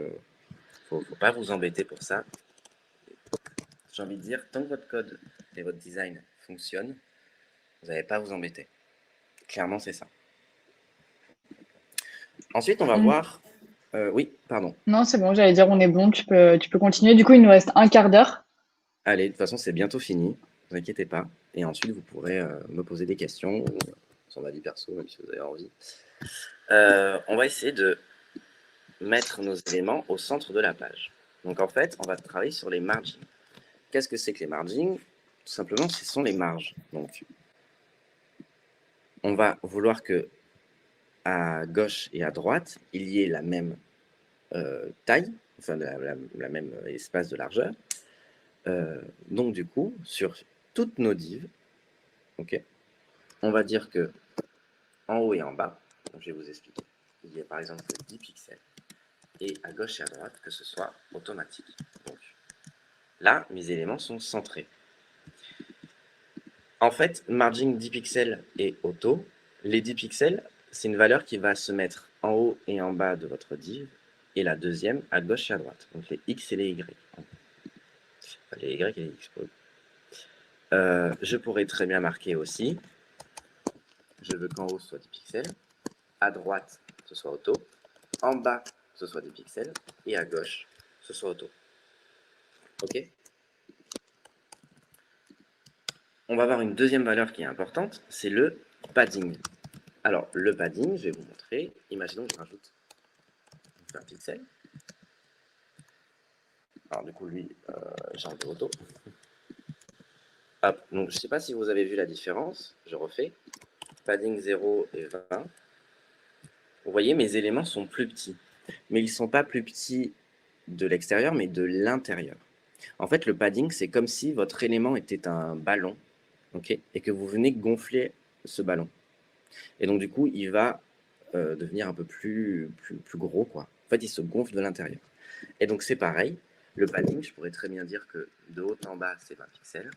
faut pas vous embêter pour ça. J'ai envie de dire, tant que votre code et votre design fonctionnent, vous n'allez pas à vous embêter. Clairement, c'est ça. Ensuite, on va Mm. voir. Oui, pardon. Non, c'est bon, j'allais dire on est bon, tu peux continuer. Du coup, il nous reste un quart d'heure. Allez, de toute façon, c'est bientôt fini. Ne vous inquiétez pas. Et ensuite, vous pourrez me poser des questions ou son avis perso, même si vous avez envie. On va essayer de mettre nos éléments au centre de la page. Donc, en fait, on va travailler sur les margins. Qu'est-ce que c'est que les margins? Tout simplement, ce sont les marges. Donc, on va vouloir que à gauche et à droite, il y ait la même taille, enfin la même espace de largeur. Donc du coup, sur toutes nos divs, ok, on va dire que en haut et en bas, donc je vais vous expliquer, il y a par exemple 10 pixels, et à gauche et à droite, que ce soit automatique. Donc là, mes éléments sont centrés. En fait, margin 10 pixels et auto, les 10 pixels, c'est une valeur qui va se mettre en haut et en bas de votre div, et la deuxième à gauche et à droite, donc les X et les Y. Enfin, les Y et les X. Je pourrais très bien marquer aussi, je veux qu'en haut ce soit 10 pixels, à droite ce soit auto, en bas ce soit des pixels, et à gauche ce soit auto. Ok. On va avoir une deuxième valeur qui est importante, c'est le padding. Alors, le padding, je vais vous montrer. Imaginons que je rajoute un pixel. Alors, du coup, lui, j'ai enlevé auto. Hop, donc je ne sais pas si vous avez vu la différence. Je refais. Padding 0 et 20. Vous voyez, mes éléments sont plus petits. Mais ils ne sont pas plus petits de l'extérieur, mais de l'intérieur. En fait, le padding, c'est comme si votre élément était un ballon, ok, et que vous venez gonfler ce ballon. Et donc, du coup, il va devenir un peu plus gros, quoi. En fait, il se gonfle de l'intérieur. Et donc, c'est pareil. Le padding, je pourrais très bien dire que de haut en bas, c'est 20 pixels,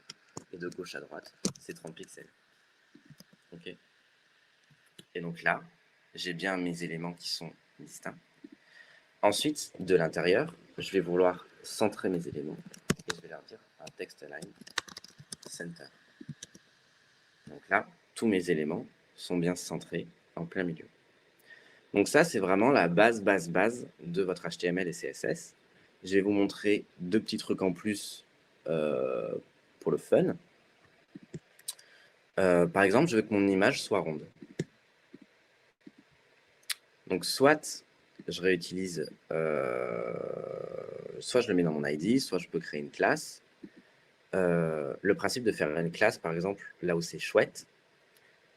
et de gauche à droite, c'est 30 pixels. Ok. Et donc là, j'ai bien mes éléments qui sont distincts. Ensuite, de l'intérieur, je vais vouloir centrer mes éléments. Et je vais leur dire un text align center. Donc là, tous mes éléments sont bien centrés en plein milieu. Donc ça, c'est vraiment la base de votre HTML et CSS. Je vais vous montrer deux petits trucs en plus pour le fun. Par exemple, je veux que mon image soit ronde. Donc soit je réutilise, soit je le mets dans mon ID, soit je peux créer une classe. Le principe de faire une classe, par exemple, là où c'est chouette,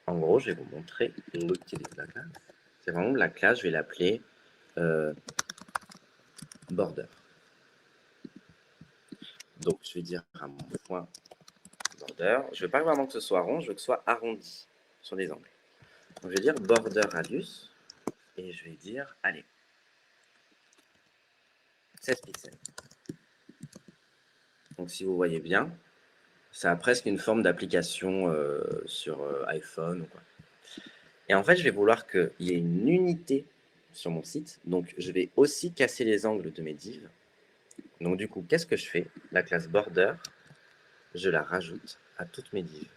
en gros, je vais vous montrer l'utilité de la classe. C'est vraiment la classe, je vais l'appeler border. Donc, je vais dire à mon point border, je ne veux pas vraiment que ce soit rond, je veux que ce soit arrondi sur les angles. Donc, je vais dire border radius, et je vais dire, allez, 16 pixels. Donc, si vous voyez bien, ça a presque une forme d'application sur iPhone ou quoi. Et en fait, je vais vouloir qu'il y ait une unité sur mon site. Donc, je vais aussi casser les angles de mes divs. Donc, du coup, qu'est-ce que je fais? La classe border, je la rajoute à toutes mes divs.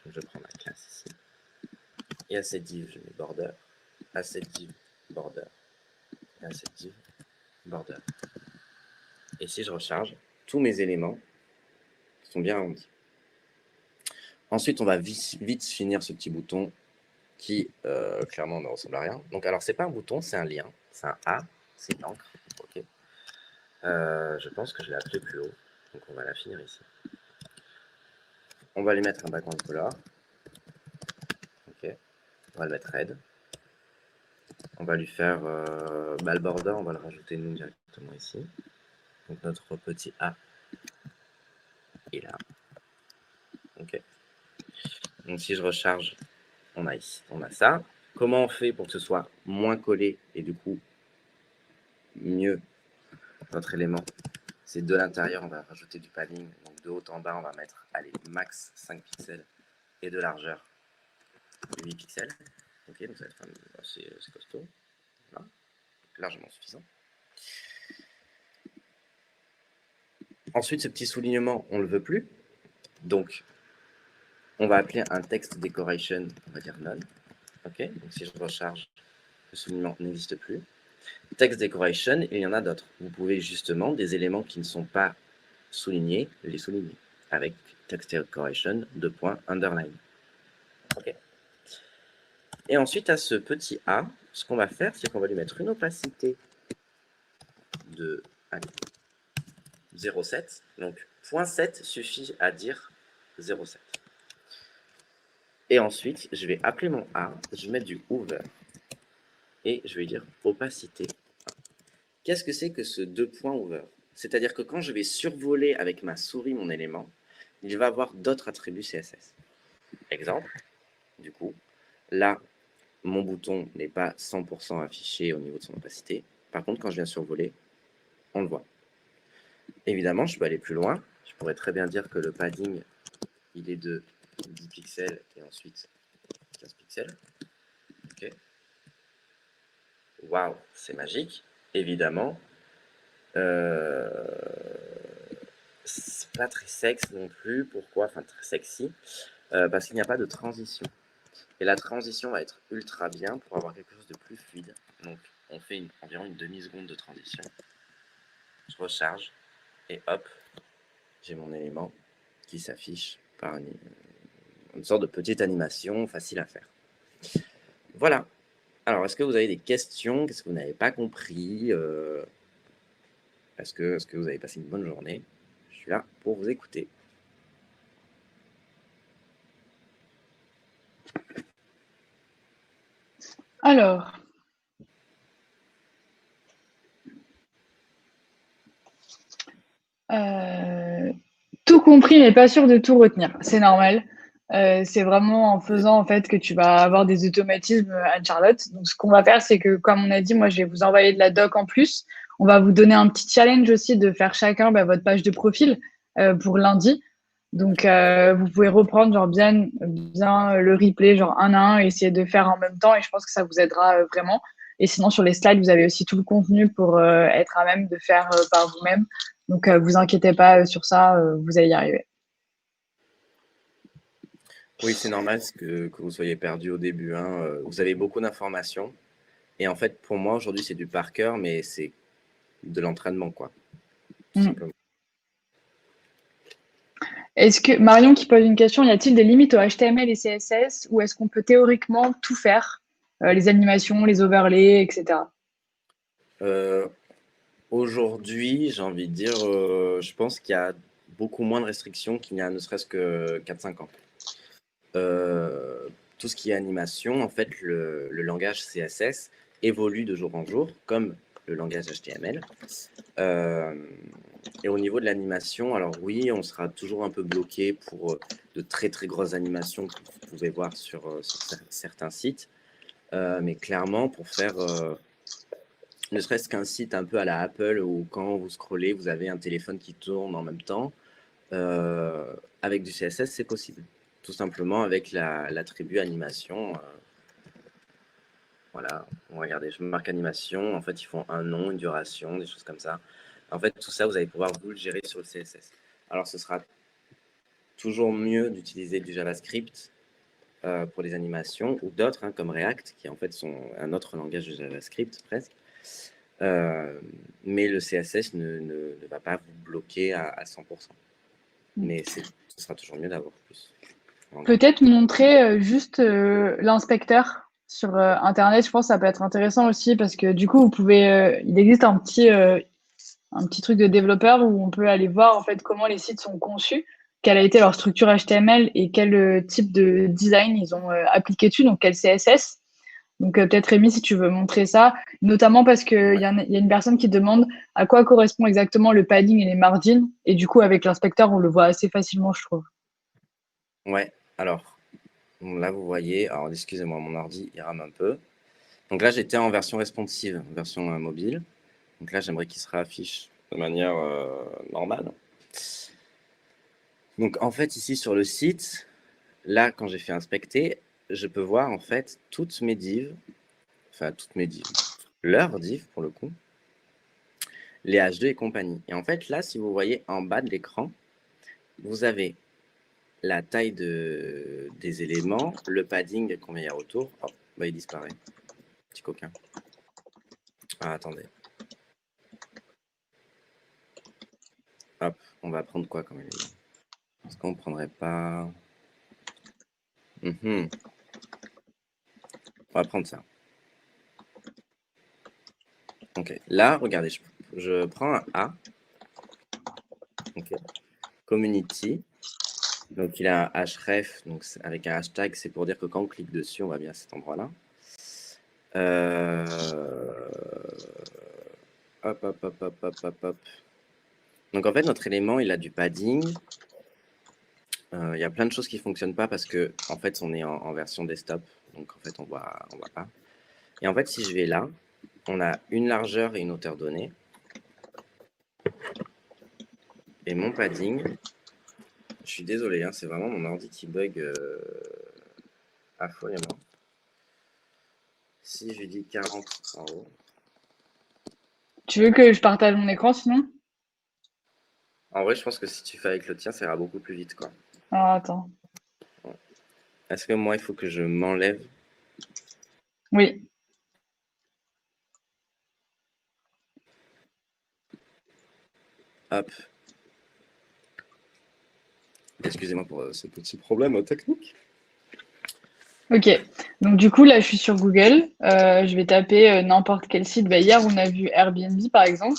Donc, je prends ma classe ici. Et à cette div, je mets border. À cette div, border. Et à cette div, border. Et si je recharge, tous mes éléments sont bien arrondis. Ensuite, on va vite finir ce petit bouton qui clairement ne ressemble à rien. Donc, alors, c'est pas un bouton, c'est un lien, c'est un A, c'est une encre. Ok. Je pense que je l'ai appelé plus haut, donc on va la finir ici. On va lui mettre un background color. Ok. On va le mettre red. On va lui faire le border, on va le rajouter nous directement ici. Donc notre petit A est là. Ok. Donc si je recharge, on a ici, on a ça. Comment on fait pour que ce soit moins collé et du coup mieux notre élément? C'est de l'intérieur, on va rajouter du padding. Donc de haut en bas, on va mettre, allez, max 5 pixels et de largeur 8 pixels. Ok, donc ça va être assez costaud. Voilà. Largement suffisant. Ensuite, ce petit soulignement, on ne le veut plus. Donc, on va appeler un text decoration, on va dire none. Ok, donc si je recharge, le soulignement n'existe plus. Text decoration, il y en a d'autres. Vous pouvez justement, des éléments qui ne sont pas soulignés, les souligner avec text decoration, underline. Ok. Et ensuite, à ce petit A, ce qu'on va faire, c'est qu'on va lui mettre une opacité de 0,7. Donc, 0,7 suffit à dire 0,7. Et ensuite, je vais appeler mon A, je vais mettre du over et je vais dire opacité. Qu'est-ce que c'est que ce 2 points over? C'est-à-dire que quand je vais survoler avec ma souris mon élément, il va avoir d'autres attributs CSS. Exemple, du coup, là, mon bouton n'est pas 100% affiché au niveau de son opacité. Par contre, quand je viens survoler, on le voit. Évidemment, je peux aller plus loin. Je pourrais très bien dire que le padding, il est de 10 pixels et ensuite 15 pixels. Ok. Waouh, c'est magique. Évidemment, c'est pas très sexe non plus. Pourquoi? Enfin, très sexy. Parce qu'il n'y a pas de transition. Et la transition va être ultra bien pour avoir quelque chose de plus fluide. Donc, on fait environ une demi-seconde de transition. Je recharge et hop, j'ai mon élément qui s'affiche par une sorte de petite animation facile à faire. Voilà. Alors, est-ce que vous avez des questions? Qu'est-ce que vous n'avez pas compris? Est-ce que vous avez passé une bonne journée? Je suis là pour vous écouter. Alors, tout compris, mais pas sûr de tout retenir. C'est normal. C'est vraiment en faisant en fait que tu vas avoir des automatismes, Anne-Charlotte. Donc, ce qu'on va faire, c'est que, comme on a dit, moi, je vais vous envoyer de la doc en plus. On va vous donner un petit challenge aussi de faire chacun votre page de profil pour lundi. Donc, vous pouvez reprendre genre bien le replay, genre un à un, et essayer de faire en même temps. Et je pense que ça vous aidera vraiment. Et sinon, sur les slides, vous avez aussi tout le contenu pour être à même de faire par vous-même. Donc, vous inquiétez pas sur ça, vous allez y arriver. Oui, c'est normal que vous soyez perdu au début, hein. Vous avez beaucoup d'informations. Et en fait, pour moi, aujourd'hui, c'est du par cœur, mais c'est de l'entraînement, quoi. Tout Mm. simplement. Est-ce que Marion qui pose une question, y a-t-il des limites au HTML et CSS ou est-ce qu'on peut théoriquement tout faire, les animations, les overlays, etc. Euh, Aujourd'hui, j'ai envie de dire, je pense qu'il y a beaucoup moins de restrictions qu'il y a ne serait-ce que 4-5 ans. Tout ce qui est animation, en fait, le langage CSS évolue de jour en jour, comme le langage HTML. Et au niveau de l'animation, alors oui, on sera toujours un peu bloqué pour de très très grosses animations que vous pouvez voir sur certains sites. Mais clairement, pour faire ne serait-ce qu'un site un peu à la Apple où quand vous scrollez, vous avez un téléphone qui tourne en même temps, avec du CSS, c'est possible. Tout simplement avec l'attribut animation. Voilà, regardez, je marque animation. En fait, ils font un nom, une duration, des choses comme ça. En fait, tout ça, vous allez pouvoir vous le gérer sur le CSS. Alors, ce sera toujours mieux d'utiliser du JavaScript pour les animations ou d'autres, hein, comme React, qui en fait sont un autre langage de JavaScript presque. Mais le CSS ne va pas vous bloquer à 100%. Mais ce sera toujours mieux d'avoir plus. Peut-être montrer juste l'inspecteur sur Internet. Je pense que ça peut être intéressant aussi parce que du coup, vous pouvez, il existe un petit truc de développeur où on peut aller voir en fait comment les sites sont conçus, quelle a été leur structure HTML et quel type de design ils ont appliqué dessus, donc quel CSS. Donc peut-être Rémi, si tu veux montrer ça, notamment parce qu'il Ouais. y a une personne qui demande à quoi correspond exactement le padding et les margins, et du coup avec l'inspecteur, on le voit assez facilement, je trouve. Ouais, alors, là, vous voyez, alors excusez-moi, mon ordi, il rame un peu. Donc là, j'étais en version responsive, version mobile. Donc là, j'aimerais qu'il se réaffiche de manière normale. Donc en fait, ici sur le site, là, quand j'ai fait inspecter, je peux voir en fait toutes mes divs, enfin toutes mes divs, leurs divs pour le coup, les H2 et compagnie. Et en fait, là, si vous voyez en bas de l'écran, vous avez la taille des éléments, le padding, combien il y a autour. Oh, bah, il disparaît. Petit coquin. Ah, attendez. Hop, on va prendre quoi comme élément? Est-ce qu'on prendrait pas... On va prendre ça. Ok, là, regardez, je prends un A. Ok. Community. Donc, il a un href, donc avec un hashtag, c'est pour dire que quand on clique dessus, on va bien à cet endroit-là. Hop, hop, hop, hop, hop, hop, hop. Donc, en fait, notre élément, il a du padding. Il y a plein de choses qui ne fonctionnent pas parce que, en fait, on est en version desktop. Donc, en fait, on voit pas. Et en fait, si je vais là, on a une largeur et une hauteur donnée. Et mon padding, je suis désolé, hein, c'est vraiment mon ordi qui bug affolément. Si je dis 40 en haut. Tu veux que je partage mon écran sinon? En vrai, je pense que si tu fais avec le tien, ça ira beaucoup plus vite, quoi. Alors attends. Est-ce que moi, il faut que je m'enlève? Oui. Hop. Excusez-moi pour ce petit problème technique. Ok. Donc du coup là je suis sur Google. Je vais taper n'importe quel site. Bah, hier on a vu Airbnb par exemple.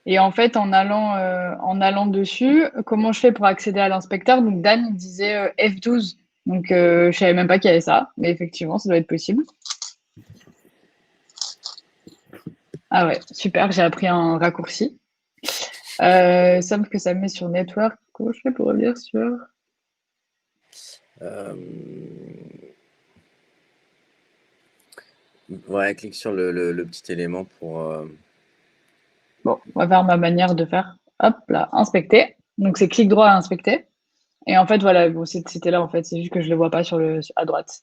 Et en fait en allant dessus, comment je fais pour accéder à l'inspecteur? Donc Dan il disait F12. Donc je savais même pas qu'il y avait ça, mais effectivement ça doit être possible. Ah ouais, super, j'ai appris un raccourci. Sauf que ça me met sur Network. Comment je fais pour revenir sur... Euh, Ouais, clique sur le petit élément pour... Bon, on va faire ma manière de faire. Hop là, inspecter. Donc c'est clic droit à inspecter. Et en fait, voilà, bon, c'était là en fait, c'est juste que je le vois pas à droite.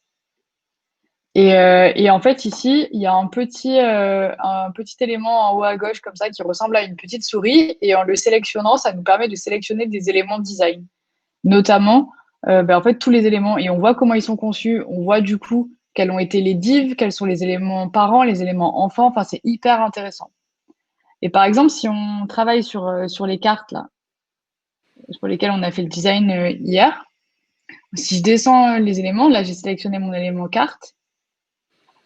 Et en fait, ici, il y a un petit élément en haut à gauche comme ça qui ressemble à une petite souris. Et en le sélectionnant, ça nous permet de sélectionner des éléments de design. Notamment, en fait, tous les éléments. Et on voit comment ils sont conçus. On voit du coup quels ont été les divs, quels sont les éléments parents, les éléments enfants. Enfin, c'est hyper intéressant. Et par exemple, si on travaille sur les cartes là, sur lesquelles on a fait le design hier, si je descends les éléments, là j'ai sélectionné mon élément carte,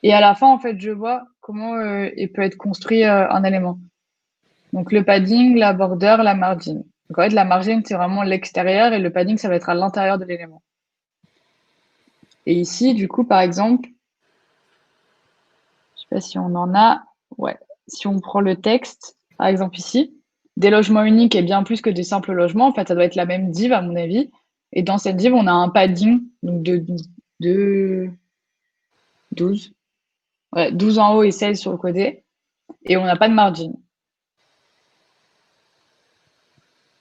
et à la fin, en fait, je vois comment il peut être construit un élément. Donc le padding, la border, la margin. Donc en fait, la margin, c'est vraiment l'extérieur et le padding, ça va être à l'intérieur de l'élément. Et ici, du coup, par exemple, je sais pas si on en a. Ouais. Si on prend le texte, par exemple ici, des logements uniques est bien plus que des simples logements. En fait, ça doit être la même div, à mon avis. Et dans cette div, on a un padding donc de 12. Ouais, 12 en haut et 16 sur le côté. Et on n'a pas de margin.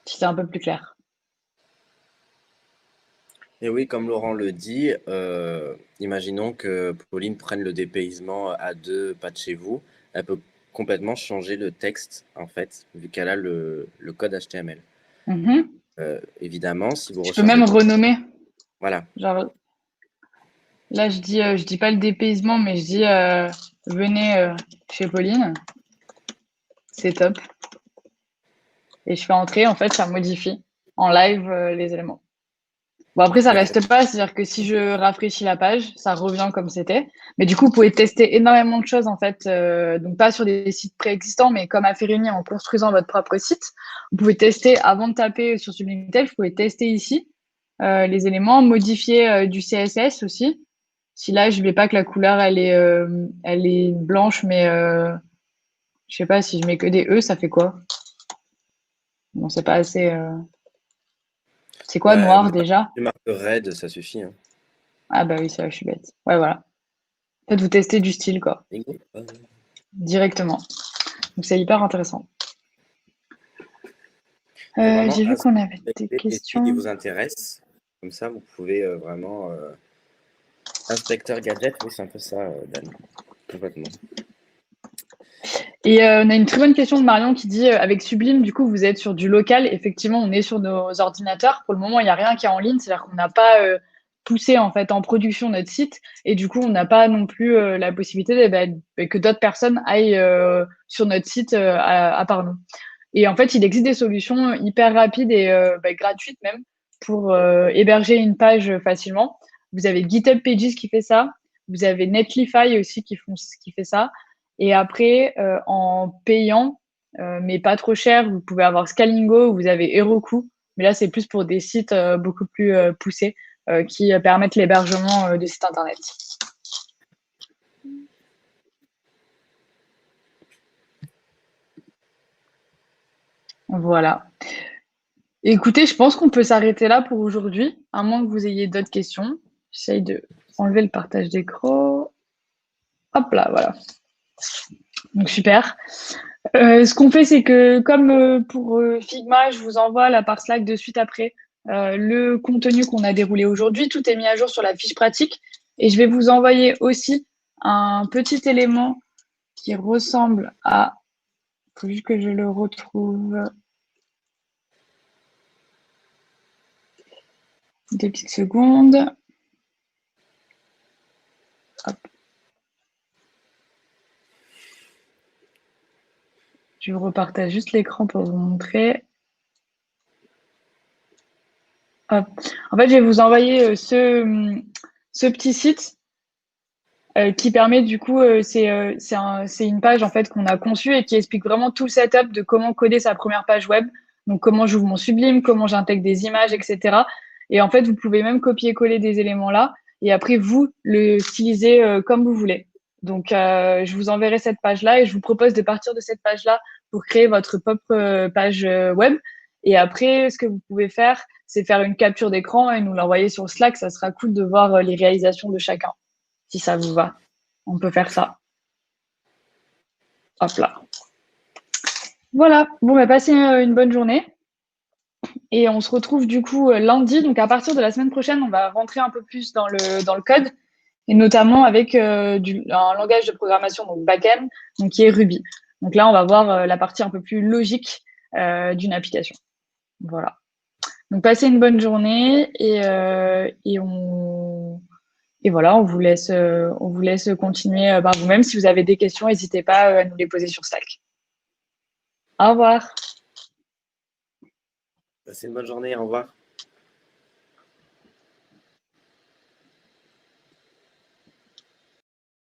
Si c'est un peu plus clair. Et oui, comme Laurent le dit, imaginons que Pauline prenne le dépaysement à deux pas de chez vous. Elle peut complètement changer le texte, en fait, vu qu'elle a le code HTML. Mhm. Évidemment, si vous Je peux même recherchez... renommer. Voilà. Genre, là, je dis pas le dépaysement, mais je dis venez chez Pauline. C'est top. Et je fais entrer, en fait, ça modifie en live les éléments. Bon, après, ça reste pas, c'est-à-dire que si je rafraîchis la page, ça revient comme c'était. Mais du coup, vous pouvez tester énormément de choses, en fait. Donc, pas sur des sites préexistants, mais comme à Ferrini, en construisant votre propre site. Vous pouvez tester, avant de taper sur Sublimetel, vous pouvez tester ici les éléments, modifier du CSS aussi. Si là, je ne veux pas que la couleur, elle est blanche, mais je sais pas, si je mets que des E, ça fait quoi? Bon, c'est pas assez... C'est quoi noir déjà? Une marque red, ça suffit. Hein. Ah bah oui, ça, je suis bête. Ouais, voilà. En fait, vous testez du style, quoi. Directement. Donc, c'est hyper intéressant. J'ai vu qu'on avait des questions. Qui vous intéresse. Comme ça, vous pouvez vraiment... Inspecteur gadget, oui, c'est un peu ça, Dan. Complètement. Et on a une très bonne question de Marion qui dit avec Sublime, du coup, vous êtes sur du local. Effectivement, on est sur nos ordinateurs. Pour le moment, il n'y a rien qui est en ligne. C'est-à-dire qu'on n'a pas poussé en fait en production notre site. Et du coup, on n'a pas non plus la possibilité que d'autres personnes aillent sur notre site à part nous. Et en fait, il existe des solutions hyper rapides et gratuites même pour héberger une page facilement. Vous avez GitHub Pages qui fait ça. Vous avez Netlify aussi qui fait ça. Et après, en payant, mais pas trop cher, vous pouvez avoir Scalingo, vous avez Heroku. Mais là, c'est plus pour des sites beaucoup plus poussés qui permettent l'hébergement de sites Internet. Voilà. Écoutez, je pense qu'on peut s'arrêter là pour aujourd'hui, à moins que vous ayez d'autres questions. J'essaye de enlever le partage d'écran. Hop là, voilà. Donc, super. Ce qu'on fait, c'est que comme pour Figma, je vous envoie là par Slack de suite après le contenu qu'on a déroulé aujourd'hui. Tout est mis à jour sur la fiche pratique. Et je vais vous envoyer aussi un petit élément qui ressemble à... Il faut juste que je le retrouve. Des petites secondes. Hop. Je vous repartage juste l'écran pour vous montrer. Hop. En fait, je vais vous envoyer ce petit site qui permet du coup, c'est une page en fait qu'on a conçue et qui explique vraiment tout le setup de comment coder sa première page web. Donc comment j'ouvre mon Sublime, comment j'intègre des images, etc. Et en fait, vous pouvez même copier-coller des éléments là et après vous le styliser comme vous voulez. Donc je vous enverrai cette page là et je vous propose de partir de cette page là pour créer votre propre page web. Et après, ce que vous pouvez faire, c'est faire une capture d'écran et nous l'envoyer sur Slack. Ça sera cool de voir les réalisations de chacun. Si ça vous va, on peut faire ça. Hop là. Voilà. Bon, bah, passez une bonne journée. Et on se retrouve du coup lundi. Donc, à partir de la semaine prochaine, on va rentrer un peu plus dans le code. Et notamment avec un langage de programmation, donc back-end, donc qui est Ruby. Donc là, on va voir la partie un peu plus logique d'une application. Voilà. Donc, passez une bonne journée et voilà, on vous laisse continuer par vous-même. Si vous avez des questions, n'hésitez pas à nous les poser sur Slack. Au revoir. Passez une bonne journée, au revoir.